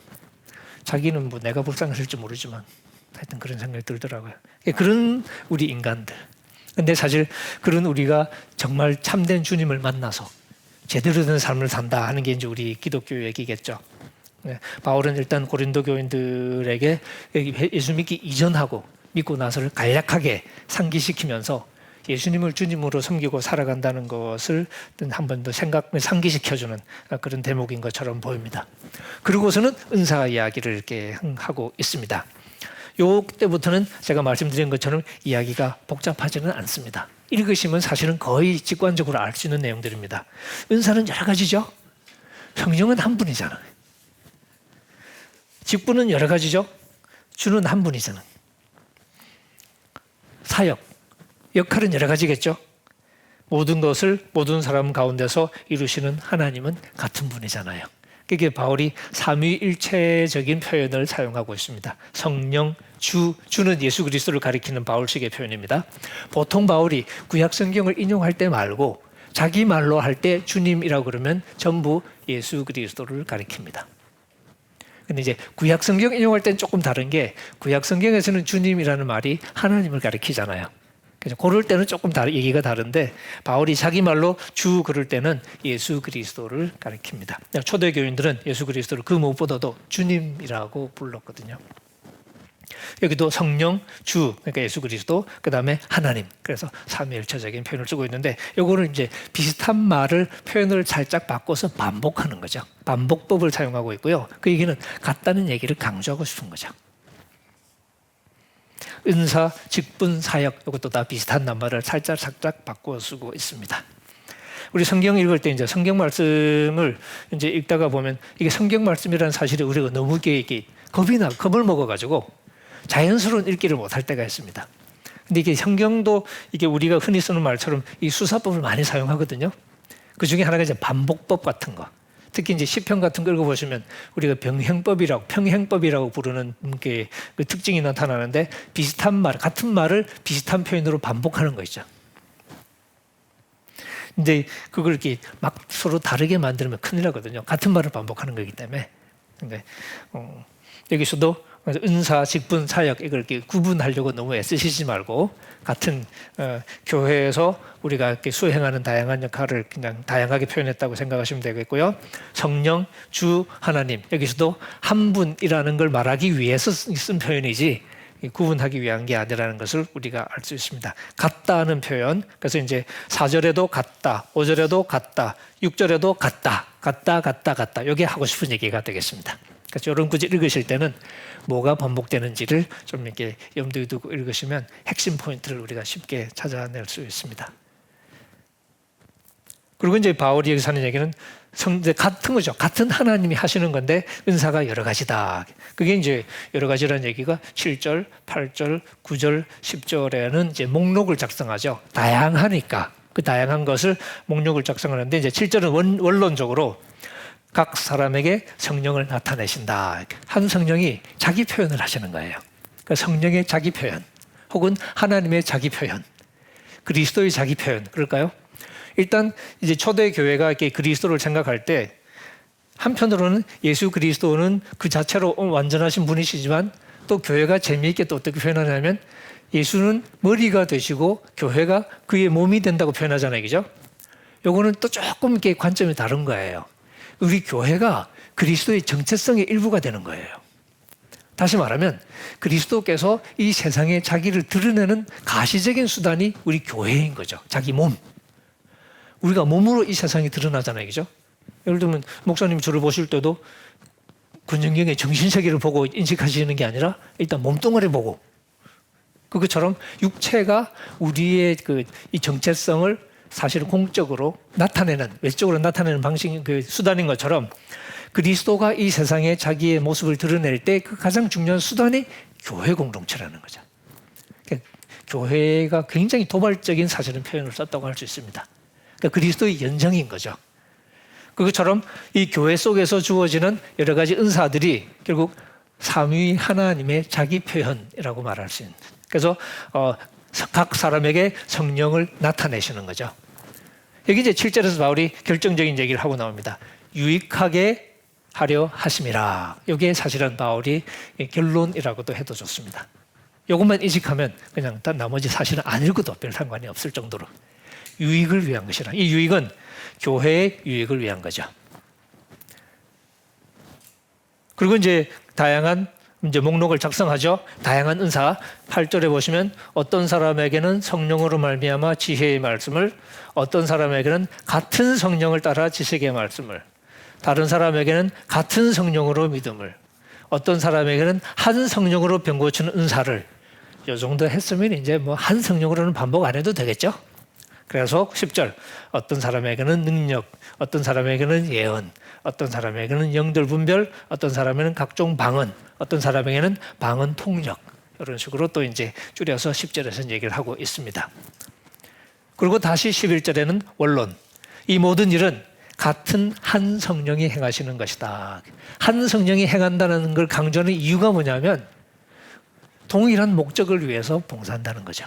자기는 뭐 내가 불쌍했을지 모르지만 하여튼 그런 생각이 들더라고요. 그런 우리 인간들. 근데 사실 그런 우리가 정말 참된 주님을 만나서 제대로 된 삶을 산다 하는 게 이제 우리 기독교 얘기겠죠. 바울은 일단 고린도 교인들에게 예수 믿기 이전하고 믿고 나서를 간략하게 상기시키면서 예수님을 주님으로 섬기고 살아간다는 것을 한 번 더 상기시켜주는 그런 대목인 것처럼 보입니다. 그리고서는 은사 이야기를 이렇게 하고 있습니다. 요때부터는 제가 말씀드린 것처럼 이야기가 복잡하지는 않습니다. 읽으시면 사실은 거의 직관적으로 알 수 있는 내용들입니다. 은사는 여러 가지죠. 성령은 한 분이잖아요. 직분은 여러 가지죠. 주는 한 분이잖아요. 사역, 역할은 여러 가지겠죠. 모든 것을 모든 사람 가운데서 이루시는 하나님은 같은 분이잖아요. 그게 바울이 삼위일체적인 표현을 사용하고 있습니다. 성령, 주는 예수 그리스도를 가리키는 바울식의 표현입니다. 보통 바울이 구약 성경을 인용할 때 말고 자기 말로 할 때 주님이라고 그러면 전부 예수 그리스도를 가리킵니다. 근데 이제 구약 성경 인용할 때는 조금 다른 게 구약 성경에서는 주님이라는 말이 하나님을 가리키잖아요. 그래서 그럴 때는 조금 얘기가 다른데 바울이 자기 말로 주 그럴 때는 예수 그리스도를 가리킵니다. 초대교인들은 예수 그리스도를 그 무엇보다도 주님이라고 불렀거든요. 여기도 성령, 주, 그러니까 예수 그리스도, 그 다음에 하나님. 그래서 삼위일체적인 표현을 쓰고 있는데, 요거는 이제 비슷한 말을 표현을 살짝 바꿔서 반복하는 거죠. 반복법을 사용하고 있고요. 그 얘기는 같다는 얘기를 강조하고 싶은 거죠. 은사, 직분, 사역, 이것도 다 비슷한 낱말을 살짝 바꿔 쓰고 있습니다. 우리 성경 읽을 때 이제 성경 말씀을 이제 읽다가 보면 이게 성경 말씀이라는 사실에 우리가 너무 이게 겁을 먹어가지고 자연스러운 읽기를 못할 때가 있습니다. 근데 이게 성경도 이게 우리가 흔히 쓰는 말처럼 이 수사법을 많이 사용하거든요. 그 중에 하나가 이제 반복법 같은 거. 특히 이제 시편 같은 거 읽어보시면 우리가 평행법이라고 부르는 그 특징이 나타나는데 비슷한 말, 같은 말을 비슷한 표현으로 반복하는 거 있죠. 근데 그걸 이렇게 막 서로 다르게 만들면 큰일 나거든요. 같은 말을 반복하는 거기 때문에. 근데 여기서도 은사, 직분, 사역 이걸 이렇게 구분하려고 너무 애쓰시지 말고 같은 교회에서 우리가 이렇게 수행하는 다양한 역할을 그냥 다양하게 표현했다고 생각하시면 되겠고요. 성령, 주, 하나님 여기서도 한 분이라는 걸 말하기 위해서 쓴 표현이지 구분하기 위한 게 아니라는 것을 우리가 알 수 있습니다. 같다는 표현, 그래서 이제 4절에도 같다, 5절에도 같다, 6절에도 같다. 이게 하고 싶은 얘기가 되겠습니다. 그래서 이런 구절 읽으실 때는 뭐가 반복되는지를 좀 이렇게 염두에 두고 읽으시면 핵심 포인트를 우리가 쉽게 찾아낼 수 있습니다. 그리고 이제 바울이 여기서 하는 얘기는 같은 거죠. 같은 하나님이 하시는 건데 은사가 여러 가지다. 그게 이제 여러 가지라는 얘기가 7절, 8절, 9절, 10절에는 이제 목록을 작성하죠. 다양하니까 그 다양한 것을 목록을 작성하는데 이제 7절은 원론적으로 각 사람에게 성령을 나타내신다. 한 성령이 자기 표현을 하시는 거예요. 그러니까 성령의 자기 표현, 혹은 하나님의 자기 표현, 그리스도의 자기 표현, 그럴까요? 일단 이제 초대 교회가 이렇게 그리스도를 생각할 때 한편으로는 예수 그리스도는 그 자체로 완전하신 분이시지만 또 교회가 재미있게 또 어떻게 표현하냐면 예수는 머리가 되시고 교회가 그의 몸이 된다고 표현하잖아요, 그죠? 요거는 또 조금 이렇게 관점이 다른 거예요. 우리 교회가 그리스도의 정체성의 일부가 되는 거예요. 다시 말하면 그리스도께서 이 세상에 자기를 드러내는 가시적인 수단이 우리 교회인 거죠. 자기 몸. 우리가 몸으로 이 세상에 드러나잖아요, 그죠? 예를 들면 목사님 저를 보실 때도 근정경의 정신세계를 보고 인식하시는 게 아니라 일단 몸뚱아리 보고, 그것처럼 육체가 우리의 이 정체성을 사실 공적으로 나타내는, 외적으로 나타내는 방식, 그 수단인 것처럼 그리스도가 이 세상에 자기의 모습을 드러낼 때 그 가장 중요한 수단이 교회 공동체라는 거죠. 그러니까 교회가 굉장히 도발적인 사실은 표현을 썼다고 할 수 있습니다. 그러니까 그리스도의 연장인 거죠. 그것처럼 이 교회 속에서 주어지는 여러 가지 은사들이 결국 삼위 하나님의 자기 표현이라고 말할 수 있는. 그래서 각 사람에게 성령을 나타내시는 거죠. 여기 이제 7절에서 바울이 결정적인 얘기를 하고 나옵니다. 유익하게 하려 하심이라. 이게 사실은 바울이 결론이라고도 해도 좋습니다. 이것만 인식하면 그냥 나머지 사실은 안 읽어도 별 상관이 없을 정도로 유익을 위한 것이라. 이 유익은 교회의 유익을 위한 거죠. 그리고 이제 다양한 이제 목록을 작성하죠. 다양한 은사 8절에 보시면 어떤 사람에게는 성령으로 말미암아 지혜의 말씀을, 어떤 사람에게는 같은 성령을 따라 지식의 말씀을, 다른 사람에게는 같은 성령으로 믿음을, 어떤 사람에게는 한 성령으로 병 고치는 은사를. 이 정도 했으면 이제 뭐 한 성령으로는 반복 안 해도 되겠죠. 그래서 10절 어떤 사람에게는 능력, 어떤 사람에게는 예언, 어떤 사람에게는 영들 분별, 어떤 사람에게는 각종 방언, 어떤 사람에게는 방언 통역, 이런 식으로 또 이제 줄여서 10절에서 얘기를 하고 있습니다. 그리고 다시 11절에는 원론, 이 모든 일은 같은 한 성령이 행하시는 것이다. 한 성령이 행한다는 걸 강조하는 이유가 뭐냐면 동일한 목적을 위해서 봉사한다는 거죠.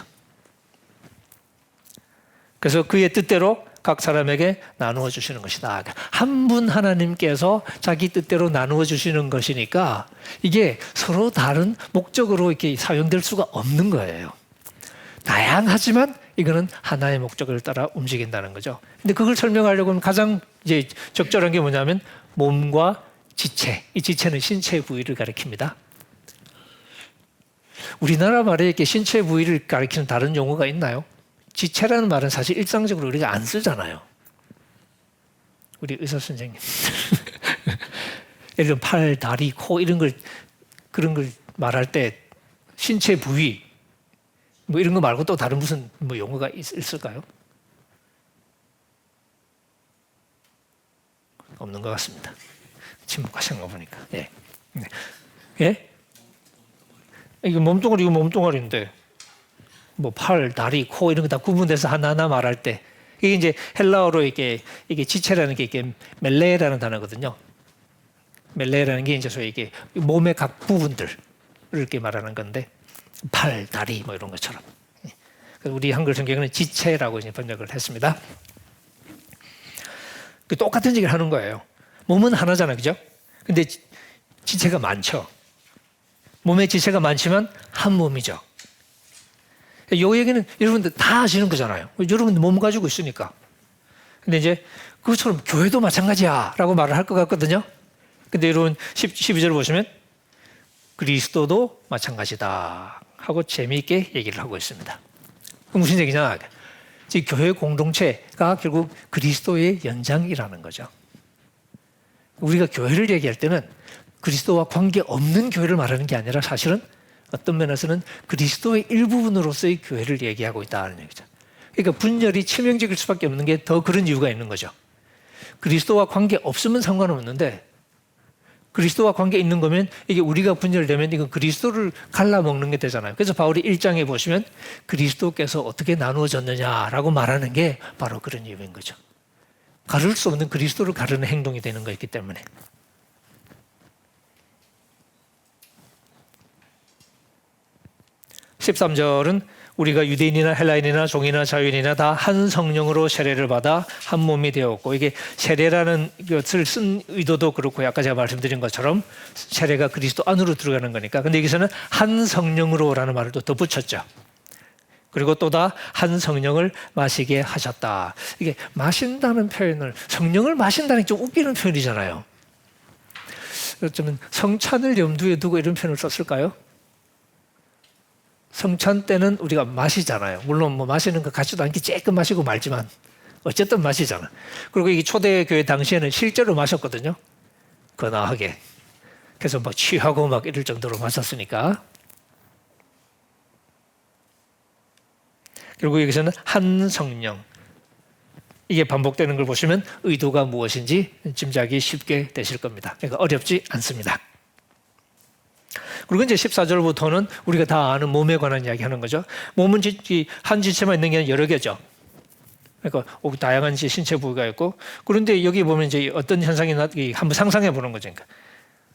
그래서 그의 뜻대로 각 사람에게 나누어 주시는 것이다. 한 분 하나님께서 자기 뜻대로 나누어 주시는 것이니까 이게 서로 다른 목적으로 이렇게 사용될 수가 없는 거예요. 다양하지만 이거는 하나의 목적을 따라 움직인다는 거죠. 근데 그걸 설명하려고 하면 가장 이제 적절한 게 뭐냐면 몸과 지체. 이 지체는 신체 부위를 가리킵니다. 우리나라 말에 이렇게 신체 부위를 가리키는 다른 용어가 있나요? 지체라는 말은 사실 일상적으로 우리가 안 쓰잖아요. 우리 의사 선생님. 예를 들어 팔, 다리, 코 이런 걸, 그런 걸 말할 때 신체 부위 뭐 이런 거 말고 또 다른 무슨 뭐 용어가 있을까요? 없는 것 같습니다. 침묵하신 거 보니까. 예. 예? 이거 몸뚱아리, 이거 몸뚱아리인데 뭐 팔, 다리, 코 이런 거 다 구분돼서 하나하나 말할 때 이게 이제 헬라어로 이게 지체라는 게 이게 멜레라는 단어거든요. 멜레라는 게 이제 소위 이게 몸의 각 부분들을 이렇게 말하는 건데 팔, 다리 뭐 이런 것처럼. 우리 한글 성경에는 지체라고 이제 번역을 했습니다. 똑같은 얘기를 하는 거예요. 몸은 하나잖아요, 그죠? 근데 지체가 많죠. 몸의 지체가 많지만 한 몸이죠. 이 얘기는 여러분들 다 아시는 거잖아요. 여러분들 몸 가지고 있으니까. 근데 이제 그것처럼 교회도 마찬가지야 라고 말을 할 것 같거든요. 근데 여러분 12절 보시면 그리스도도 마찬가지다 하고 재미있게 얘기를 하고 있습니다. 무슨 얘기냐? 교회 공동체가 결국 그리스도의 연장이라는 거죠. 우리가 교회를 얘기할 때는 그리스도와 관계없는 교회를 말하는 게 아니라 사실은 어떤 면에서는 그리스도의 일부분으로서의 교회를 얘기하고 있다는 얘기죠. 그러니까 분열이 치명적일 수밖에 없는 게 더 그런 이유가 있는 거죠. 그리스도와 관계 없으면 상관없는데 그리스도와 관계 있는 거면 이게 우리가 분열되면 이건 그리스도를 갈라먹는 게 되잖아요. 그래서 바울이 1장에 보시면 그리스도께서 어떻게 나누어졌느냐라고 말하는 게 바로 그런 이유인 거죠. 가를 수 없는 그리스도를 가르는 행동이 되는 거였기 때문에. (13절은) 우리가 유대인이나 헬라인이나 종이나 자유인이나 다 한 성령으로 세례를 받아 한 몸이 되었고, 이게 세례라는 것을 쓴 의도도 그렇고 아까 제가 말씀드린 것처럼 세례가 그리스도 안으로 들어가는 거니까. 근데 여기서는 한 성령으로라는 말을 또 덧붙였죠. 그리고 또 다 한 성령을 마시게 하셨다. 이게 마신다는 표현을, 성령을 마신다는 게 좀 웃기는 표현이잖아요. 어쩌면 성찬을 염두에 두고 이런 표현을 썼을까요? 성찬 때는 우리가 마시잖아요. 물론 뭐 마시는 것 같지도 않게 조금 마시고 말지만 어쨌든 마시잖아. 그리고 이 초대교회 당시에는 실제로 마셨거든요. 거나하게. 그래서 막 취하고 막 이럴 정도로 마셨으니까. 그리고 여기서는 한 성령. 이게 반복되는 걸 보시면 의도가 무엇인지 짐작이 쉽게 되실 겁니다. 그러니까 어렵지 않습니다. 그리고 이제 14절부터는 우리가 다 아는 몸에 관한 이야기 하는 거죠. 몸은 한 지체만 있는 게 아니라 여러 개죠. 그러니까 다양한 신체 부위가 있고, 그런데 여기 보면 이제 어떤 현상이 한번 상상해 보는 거죠. 그러니까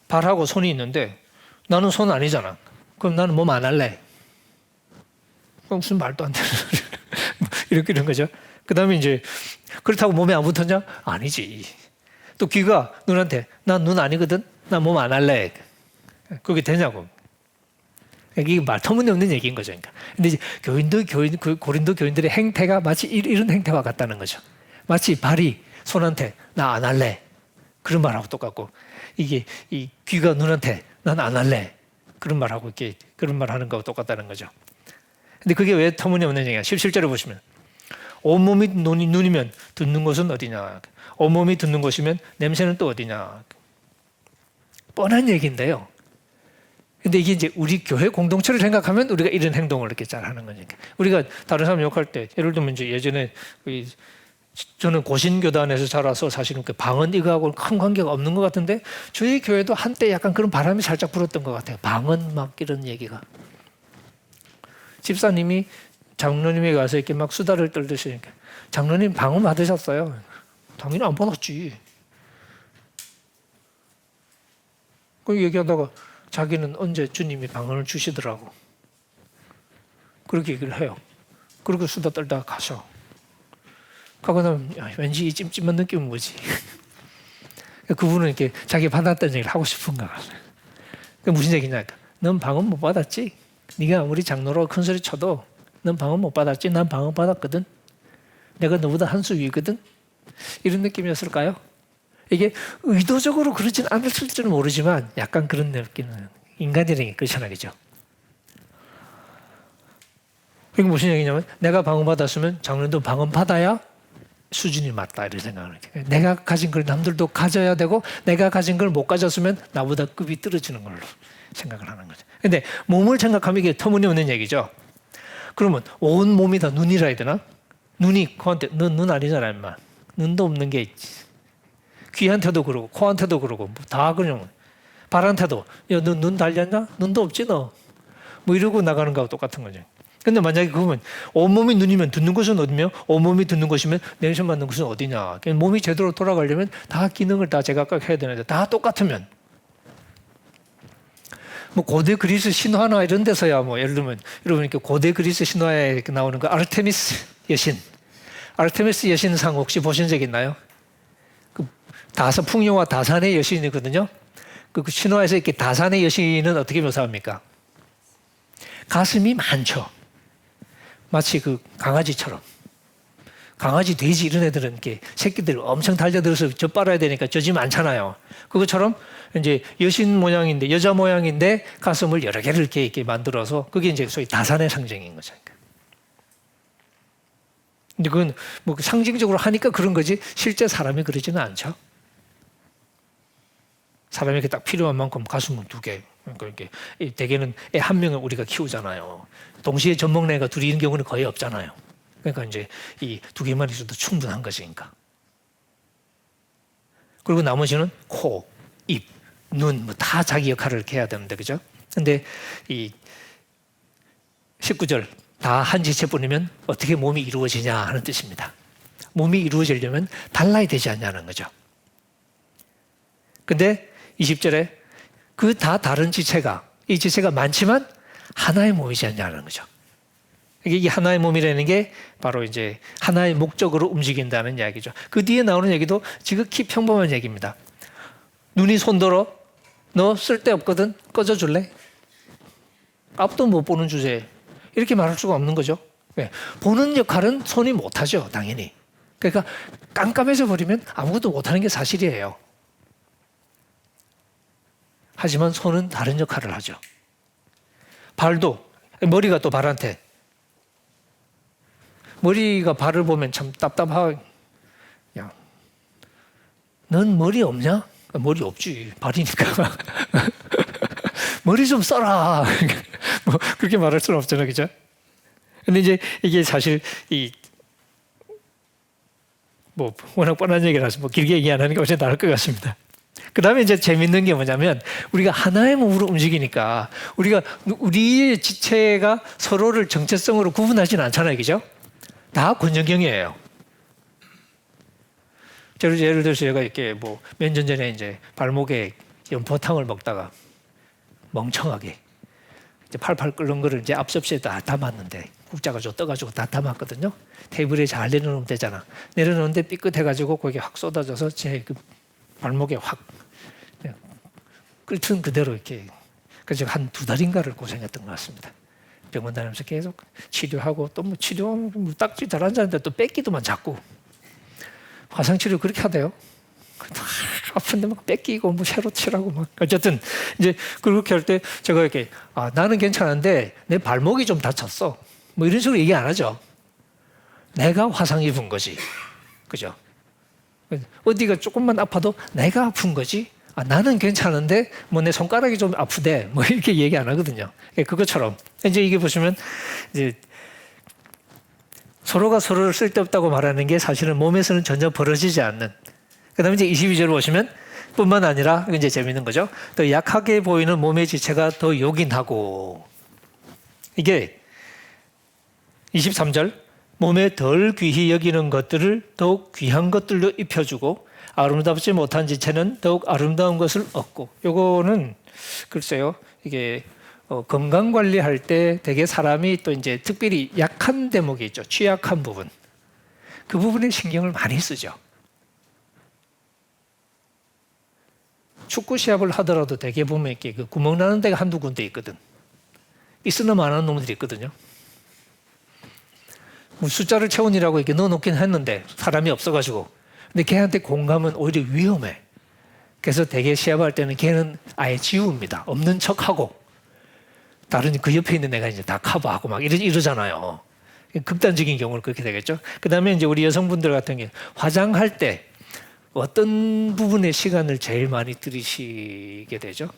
발하고 손이 있는데 나는 손 아니잖아. 그럼 나는 몸 안 할래. 그럼 무슨 말도 안 되는 이렇게 이런 거죠. 그 다음에 이제 그렇다고 몸에 안 붙었냐? 아니지. 또 귀가 눈한테 난 눈 아니거든. 난 몸 안 할래. 그게 되냐고. 이게 말 터무니없는 얘기인 거죠. 그러니까. 근데 이제 고린도 교인들의 행태가 마치 이런 행태와 같다는 거죠. 마치 발이 손한테 나 안 할래. 그런 말하고 똑같고, 이게 이 귀가 눈한테 난 안 할래. 그런 말하고 이렇게 그런 말 하는 거하고 똑같다는 거죠. 근데 그게 왜 터무니없는 얘기야? 17절에 보시면 온몸이 눈이면 듣는 곳은 어디냐? 온몸이 듣는 곳이면 냄새는 또 어디냐? 뻔한 얘기인데요. 근데 이게 이제 우리 교회 공동체를 생각하면 우리가 이런 행동을 이렇게 잘 하는 거니까. 우리가 다른 사람 욕할 때, 예를 들면 이제 예전에 저는 고신교단에서 자라서 사실은 그 방언 이거하고는 큰 관계가 없는 것 같은데 저희 교회도 한때 약간 그런 바람이 살짝 불었던 것 같아요. 방언 막 이런 얘기가. 집사님이 장로님이 가서 이렇게 막 수다를 떨듯이 장로님 방언 받으셨어요? 당연히 안 받았지. 그 얘기하다가 자기는 언제 주님이 방언을 주시더라고. 그렇게 얘기를 해요. 그리고 수다 떨다가 가셔. 가고 나면 왠지 이 찜찜한 느낌은 뭐지? 그분은 이렇게 자기 받았다는 얘기를 하고 싶은가 봐요. 무슨 얘기냐? 넌 방언 못 받았지? 네가 아무리 장로로 큰 소리 쳐도 넌 방언 못 받았지? 난 방언 받았거든. 내가 너보다 한 수 위거든. 이런 느낌이었을까요? 이게 의도적으로 그러진 않았을지는 모르지만 약간 그런 느낌은 인간이라는 게 그렇잖아요. 그죠? 이게 무슨 얘기냐면 내가 방언 받았으면 장로도 방언 받아야 수준이 맞다 이런 생각을 해요. 내가 가진 걸 남들도 가져야 되고 내가 가진 걸 못 가졌으면 나보다 급이 떨어지는 걸로 생각을 하는 거죠. 근데 몸을 생각하면 이게 터무니없는 얘기죠. 그러면 온 몸이 다 눈이라 해야 되나? 눈이 코한테 넌 눈 아니잖아 인마. 눈도 없는 게 있지. 귀한테도 그러고 코한테도 그러고 다 그냥 발한테도 야 너 눈 달렸나? 눈도 없지 너. 뭐 이러고 나가는 거하고 똑같은 거죠. 근데 만약에 그러면 온몸이 눈이면 듣는 곳은 어디며 온몸이 듣는 곳이면 냄새 맡는 곳은 어디냐. 몸이 제대로 돌아가려면 다 기능을 다 제각각 해야 되는데 다 똑같으면 뭐 고대 그리스 신화나 이런 데서야 뭐 예를 들면 여러분 이렇게 고대 그리스 신화에 나오는 거 아르테미스 여신, 아르테미스 여신상 혹시 보신 적 있나요? 그 풍요와 다산의 여신이거든요. 그 신화에서 이렇게 다산의 여신은 어떻게 묘사합니까? 가슴이 많죠. 마치 그 강아지처럼. 강아지, 돼지 이런 애들은 이렇게 새끼들 엄청 달려들어서 젖 빨아야 되니까 젖이 많잖아요. 그것처럼 이제 여신 모양인데 여자 모양인데 가슴을 여러 개를 이렇게 만들어서 그게 이제 소위 다산의 상징인 거죠. 근데 그건 뭐 상징적으로 하니까 그런 거지 실제 사람이 그러지는 않죠. 사람이 이렇게 딱 필요한 만큼 가슴은 2개. 그러니까 이렇게 대개는 애 1명을 우리가 키우잖아요. 동시에 젖 먹는 애가 둘이 있는 경우는 거의 없잖아요. 그러니까 이제 이 2개만 있어도 충분한 것이니까. 그리고 나머지는 코, 입, 눈, 뭐 다 자기 역할을 이렇게 해야 되는데, 그죠? 근데 이 19절, 다 한 지체뿐이면 어떻게 몸이 이루어지냐 하는 뜻입니다. 몸이 이루어지려면 달라야 되지 않냐는 거죠. 근데 20절에 그 다 다른 지체가, 이 지체가 많지만 하나의 몸이지 않냐는 거죠. 이게 하나의 몸이라는 게 바로 이제 하나의 목적으로 움직인다는 이야기죠. 그 뒤에 나오는 얘기도 지극히 평범한 얘기입니다. 눈이 손들어 너 쓸데없거든 꺼져줄래? 앞도 못 보는 주제에 이렇게 말할 수가 없는 거죠. 네. 보는 역할은 손이 못하죠. 당연히. 그러니까 깜깜해져 버리면 아무것도 못하는 게 사실이에요. 하지만 손은 다른 역할을 하죠. 발도, 머리가 또 발한테, 머리가 발을 보면 참 답답하고, 야, 넌 머리 없냐? 머리 없지, 발이니까. 머리 좀 써라. 뭐 그렇게 말할 수는 없잖아요, 그죠? 근데 이제 이게 사실 이 뭐 워낙 뻔한 얘기라서 뭐 길게 얘기 안 하는 게 훨씬 나을 것 같습니다. 그 다음에 이제 재밌는 게 뭐냐면 우리가 하나의 몸으로 움직이니까 우리의 지체가 서로를 정체성으로 구분하지는 않잖아요. 그죠? 다 권연경이에요. 예를 들어서 제가 이렇게 뭐 몇 년 전에 이제 발목에 연포탕을 먹다가 멍청하게 이제 팔팔 끓는 거를 이제 앞접시에 다 담았는데 국자가 좀 떠가지고 다 담았거든요. 테이블에 잘 내려놓으면 되잖아. 내려놓는데 삐끗해가지고 거기에 확 쏟아져서 제 그 발목에 확 끓은 그대로 이렇게 그래서 한 2달인가를 고생했던 것 같습니다. 병원 다니면서 계속 치료하고 또 뭐 치료하면 뭐 딱지 잘 앉았는데 또 뺏기도만 자꾸 화상치료 그렇게 하대요. 아픈데 막 뺏기고 뭐 새로 치라고 막 어쨌든 이제 그렇게 할 때 제가 이렇게 나는 괜찮은데 내 발목이 좀 다쳤어. 뭐 이런 식으로 얘기 안 하죠. 내가 화상 입은 거지. 그죠? 어디가 조금만 아파도 내가 아픈 거지. 나는 괜찮은데 뭐 내 손가락이 좀 아프대. 뭐 이렇게 얘기 안 하거든요. 그것처럼 이제 이게 보시면 이제 서로가 서로를 쓸데없다고 말하는 게 사실은 몸에서는 전혀 벌어지지 않는. 그다음에 이제 22절 보시면 뿐만 아니라 이제 재밌는 거죠. 더 약하게 보이는 몸의 지체가 더 요긴하고 이게 23절 몸에 덜 귀히 여기는 것들을 더욱 귀한 것들로 입혀주고 아름답지 못한 지체는 더욱 아름다운 것을 얻고 요거는 글쎄요 이게 건강 관리할 때 되게 사람이 또 이제 특별히 약한 대목이 있죠. 취약한 부분. 그 부분에 신경을 많이 쓰죠. 축구 시합을 하더라도 되게 보면 이렇게 그 구멍 나는 데가 한두 군데 있거든. 있으나 마나는 놈들이 있거든요. 뭐 숫자를 채우느라고 이렇게 넣어놓긴 했는데 사람이 없어가지고. 근데 걔한테 공감은 오히려 위험해. 그래서 되게 시합할 때는 걔는 아예 지웁니다. 없는 척하고. 다른 그 옆에 있는 애가 이제 다 커버하고 막 이러잖아요. 극단적인 경우는 그렇게 되겠죠. 그 다음에 이제 우리 여성분들 같은 경우 화장할 때 어떤 부분에 시간을 제일 많이 들이시게 되죠?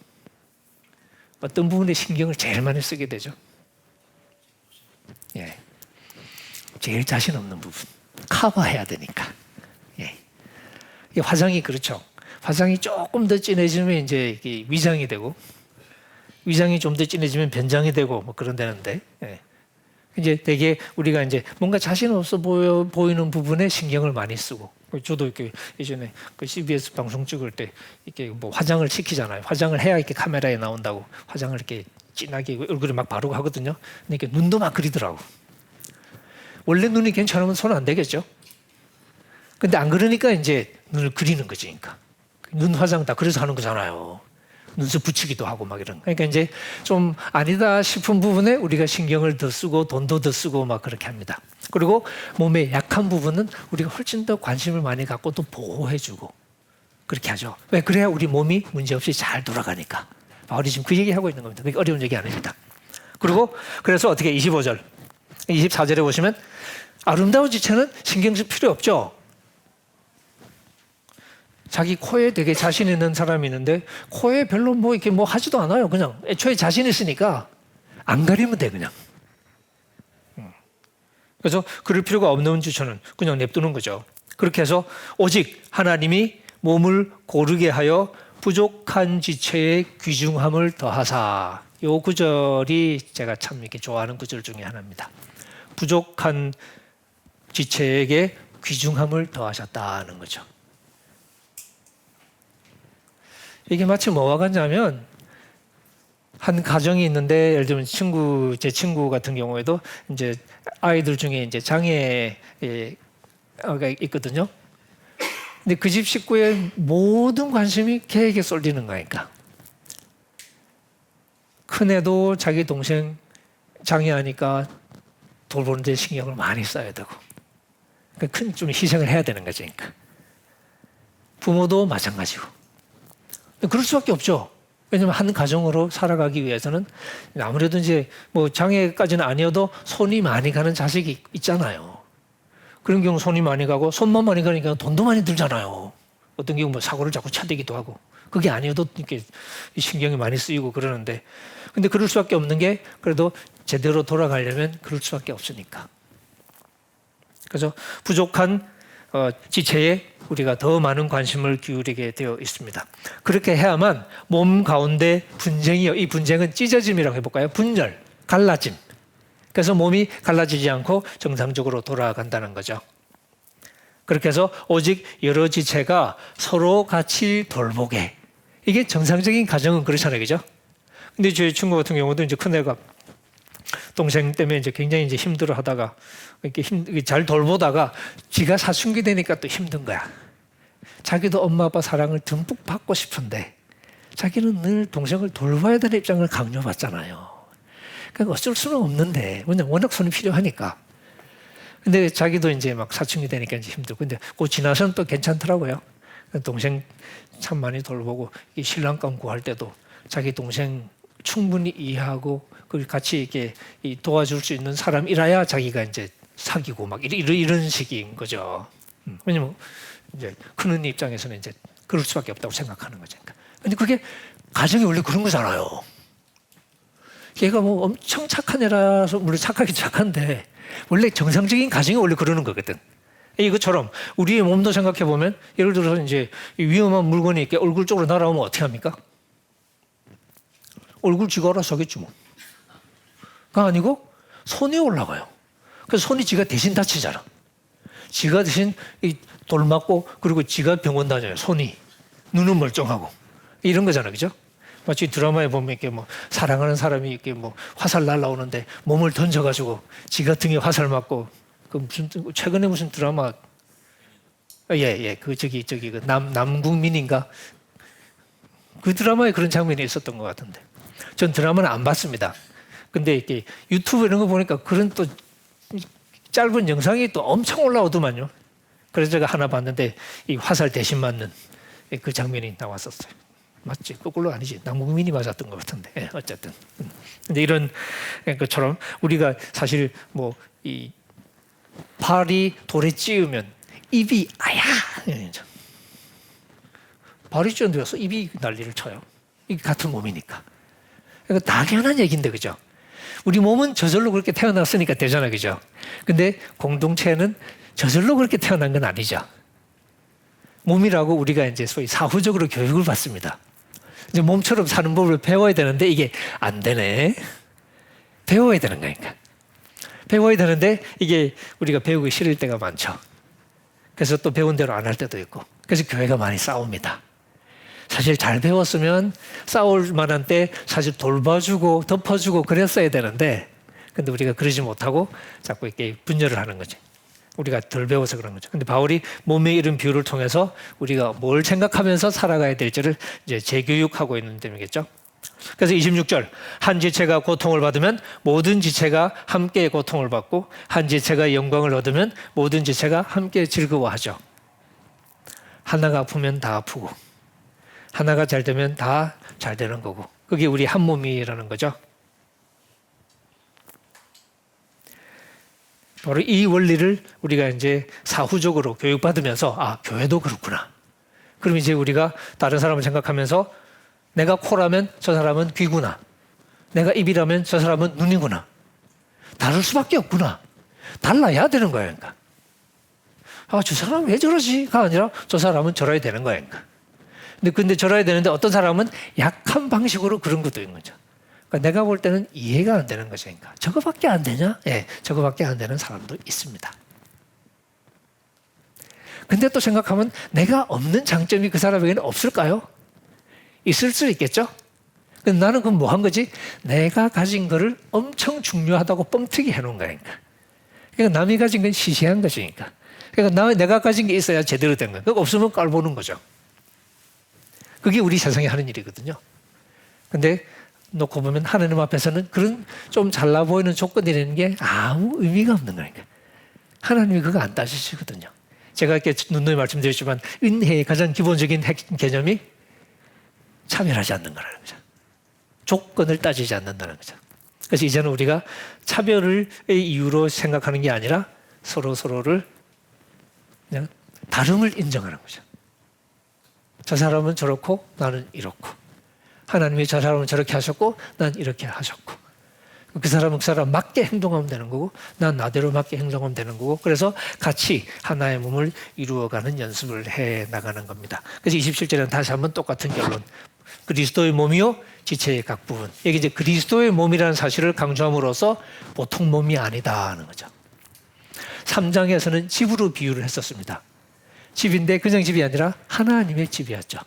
어떤 부분에 신경을 제일 많이 쓰게 되죠? 예. 제일 자신 없는 부분. 커버해야 되니까. 예. 이 화장이 그렇죠. 화장이 조금 더 진해지면 이제 이게 위장이 되고, 위장이 좀 더 진해지면 변장이 되고 뭐 그런다는데, 예. 이제 되게 우리가 이제 뭔가 자신 없어 보이는 부분에 신경을 많이 쓰고, 저도 이렇게 예전에 그 CBS 방송 찍을 때 이렇게 뭐 화장을 시키잖아요. 화장을 해야 이렇게 카메라에 나온다고 화장을 이렇게 진하게 얼굴에 막 바르고 하거든요. 근데 이렇게 눈도 막 그리더라고. 원래 눈이 괜찮으면 손 안 대겠죠. 근데 안 그러니까 이제 눈을 그리는 거지, 그러니까. 눈 화장 다 그래서 하는 거잖아요. 눈썹 붙이기도 하고 막 이런. 그러니까 이제 좀 아니다 싶은 부분에 우리가 신경을 더 쓰고 돈도 더 쓰고 막 그렇게 합니다. 그리고 몸의 약한 부분은 우리가 훨씬 더 관심을 많이 갖고 또 보호해주고 그렇게 하죠. 왜? 그래야 우리 몸이 문제없이 잘 돌아가니까. 바울이 지금 그 얘기하고 있는 겁니다. 어려운 얘기 아닙니다. 그리고 그래서 어떻게 25절, 24절에 보시면 아름다운 지체는 신경 쓸 필요 없죠. 자기 코에 되게 자신 있는 사람이 있는데 코에 별로 뭐 이렇게 뭐 하지도 않아요. 그냥 애초에 자신 있으니까 안 가리면 돼 그냥. 그래서 그럴 필요가 없는 지체는 그냥 냅두는 거죠. 그렇게 해서 오직 하나님이 몸을 고르게 하여 부족한 지체의 귀중함을 더하사. 요 구절이 제가 참 이렇게 좋아하는 구절 중에 하나입니다. 부족한 지체에게 귀중함을 더하셨다는 거죠. 이게 마치 뭐와 같냐면 한 가정이 있는데 예를 들면 제 친구 같은 경우에도 이제 아이들 중에 이제 장애가 있거든요. 근데 그 집 식구의 모든 관심이 걔에게 쏠리는 거니까. 큰애도 자기 동생 장애하니까 돌보는 데 신경을 많이 써야 되고. 그러니까 큰 좀 희생을 해야 되는 거죠. 그러니까. 부모도 마찬가지고. 그럴 수밖에 없죠. 왜냐하면 한 가정으로 살아가기 위해서는 아무래도 이제 뭐 장애까지는 아니어도 손이 많이 가는 자식이 있잖아요. 그런 경우 손이 많이 가고 손만 많이 가니까 돈도 많이 들잖아요. 어떤 경우 뭐 사고를 자꾸 차대기도 하고 그게 아니어도 이렇게 신경이 많이 쓰이고 그러는데 근데 그럴 수밖에 없는 게 그래도 제대로 돌아가려면 그럴 수밖에 없으니까. 그래서 부족한 지체에 우리가 더 많은 관심을 기울이게 되어 있습니다. 그렇게 해야만 몸 가운데 분쟁이요. 이 분쟁은 찢어짐이라고 해볼까요? 분열, 갈라짐. 그래서 몸이 갈라지지 않고 정상적으로 돌아간다는 거죠. 그렇게 해서 오직 여러 지체가 서로 같이 돌보게. 이게 정상적인 가정은 그렇잖아요. 그죠? 근데 저희 친구 같은 경우도 이제 큰애가 동생 때문에 이제 굉장히 이제 힘들어 하다가 이렇게 잘 돌보다가 지가 사춘기 되니까 또 힘든 거야. 자기도 엄마 아빠 사랑을 듬뿍 받고 싶은데 자기는 늘 동생을 돌봐야 되는 입장을 강요받잖아요. 그러니까 어쩔 수는 없는데 워낙 손이 필요하니까. 근데 자기도 이제 막 사춘기 되니까 이제 힘들고, 근데 그 지나서는 또 괜찮더라고요. 동생 참 많이 돌보고 이 신랑감 구할 때도 자기 동생 충분히 이해하고 그리고 같이 이렇게 도와줄 수 있는 사람이라야 자기가 이제 사귀고 막 이런 식인 거죠. 왜냐면 이제 큰언니 입장에서는 이제 그럴 수밖에 없다고 생각하는 거죠. 근데 그게 가정이 원래 그런 거잖아요. 얘가 뭐 엄청 착한 애라서 물론 착하긴 착한데 원래 정상적인 가정이 원래 그러는 거거든. 이것처럼 우리의 몸도 생각해 보면 예를 들어서 이제 위험한 물건이 이렇게 얼굴 쪽으로 날아오면 어떻게 합니까? 얼굴 지가 알아서 하겠지 뭐. 그거 아니고 손이 올라가요. 그래서 손이 지가 대신 다치잖아. 지가 대신 돌 맞고 그리고 지가 병원 다녀요. 손이. 눈은 멀쩡하고. 이런 거잖아. 그죠? 마치 드라마에 보면 이렇게 뭐 사랑하는 사람이 이렇게 뭐 화살 날라오는데 몸을 던져가지고 지가 등에 화살 맞고 그 무슨 최근에 무슨 드라마 그 그 남국민인가 그 드라마에 그런 장면이 있었던 것 같은데 전 드라마는 안 봤습니다. 근데 이렇게 유튜브 이런 거 보니까 그런 또 짧은 영상이 또 엄청 올라오더만요. 그래서 제가 하나 봤는데 이 화살 대신 맞는 그 장면이 나왔었어요. 맞지? 거꾸로 아니지. 남국민이 맞았던 것 같은데. 네, 어쨌든. 근데 이런 것처럼 우리가 사실 뭐 이 발이 돌에 찧으면 입이 아야. 발이 찧는데 와서 입이 난리를 쳐요. 이게 같은 몸이니까. 그러니까 당연한 얘기인데, 그죠? 우리 몸은 저절로 그렇게 태어났으니까 되잖아요, 그죠? 근데 공동체는 저절로 그렇게 태어난 건 아니죠. 몸이라고 우리가 이제 소위 사후적으로 교육을 받습니다. 이제 몸처럼 사는 법을 배워야 되는데 이게 안 되네. 배워야 되는 거니까. 배워야 되는데 이게 우리가 배우기 싫을 때가 많죠. 그래서 또 배운 대로 안 할 때도 있고. 그래서 교회가 많이 싸웁니다. 사실 잘 배웠으면 싸울 만한 때 사실 돌봐주고 덮어주고 그랬어야 되는데 근데 우리가 그러지 못하고 자꾸 이렇게 분열을 하는 거지. 우리가 덜 배워서 그런 거죠. 근데 바울이 몸의 이런 비유를 통해서 우리가 뭘 생각하면서 살아가야 될지를 이제 재교육하고 있는 점이겠죠. 그래서 26절 한 지체가 고통을 받으면 모든 지체가 함께 고통을 받고 한 지체가 영광을 얻으면 모든 지체가 함께 즐거워하죠. 하나가 아프면 다 아프고 하나가 잘 되면 다 잘 되는 거고 그게 우리 한 몸이라는 거죠. 바로 이 원리를 우리가 이제 사후적으로 교육받으면서 아, 교회도 그렇구나. 그럼 이제 우리가 다른 사람을 생각하면서 내가 코라면 저 사람은 귀구나. 내가 입이라면 저 사람은 눈이구나. 다를 수밖에 없구나. 달라야 되는 거야. 그러니까. 아, 저 사람 왜 저러지?가 아니라 저 사람은 저러야 되는 거야. 그러니까. 근데 저러야 되는데 어떤 사람은 약한 방식으로 그런 것도 있는 거죠. 그러니까 내가 볼 때는 이해가 안 되는 거죠. 그러니까 저거밖에 안 되냐? 예, 저거밖에 안 되는 사람도 있습니다. 근데 또 생각하면 내가 없는 장점이 그 사람에게는 없을까요? 있을 수 있겠죠? 근데 나는 그럼 뭐 한 거지? 내가 가진 거를 엄청 중요하다고 뻥튀기 해놓은 거니까. 그러니까 남이 가진 건 시시한 것이니까. 그러니까 내가 가진 게 있어야 제대로 된 거예요. 그거 없으면 깔보는 거죠. 그게 우리 세상에 하는 일이거든요. 근데 놓고 보면 하나님 앞에서는 그런 좀 잘나 보이는 조건이라는 게 아무 의미가 없는 거니까. 하나님이 그거 안 따지시거든요. 제가 이렇게 누누이 말씀드렸지만 은혜의 가장 기본적인 개념이 차별하지 않는 거라는 거죠. 조건을 따지지 않는다는 거죠. 그래서 이제는 우리가 차별을 이유로 생각하는 게 아니라 서로를 그냥 다름을 인정하는 거죠. 저 사람은 저렇고 나는 이렇고 하나님이 저 사람은 저렇게 하셨고 난 이렇게 하셨고 그 사람은 그 사람 맞게 행동하면 되는 거고 난 나대로 맞게 행동하면 되는 거고 그래서 같이 하나의 몸을 이루어가는 연습을 해 나가는 겁니다. 그래서 27절에는 다시 한번 똑같은 결론. 그리스도의 몸이요 지체의 각 부분. 여기 이제 그리스도의 몸이라는 사실을 강조함으로써 보통 몸이 아니다 하는 거죠. 3장에서는 집으로 비유를 했었습니다. 집인데 그냥 집이 아니라 하나님의 집이었죠.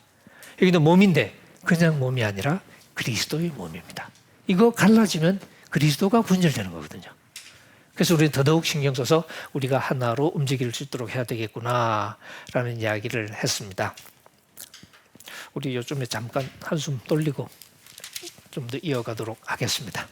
여기도 몸인데 그냥 몸이 아니라 그리스도의 몸입니다. 이거 갈라지면 그리스도가 분열되는 거거든요. 그래서 우리는 더더욱 신경 써서 우리가 하나로 움직일 수 있도록 해야 되겠구나라는 이야기를 했습니다. 우리 요즘에 잠깐 한숨 돌리고 좀 더 이어가도록 하겠습니다.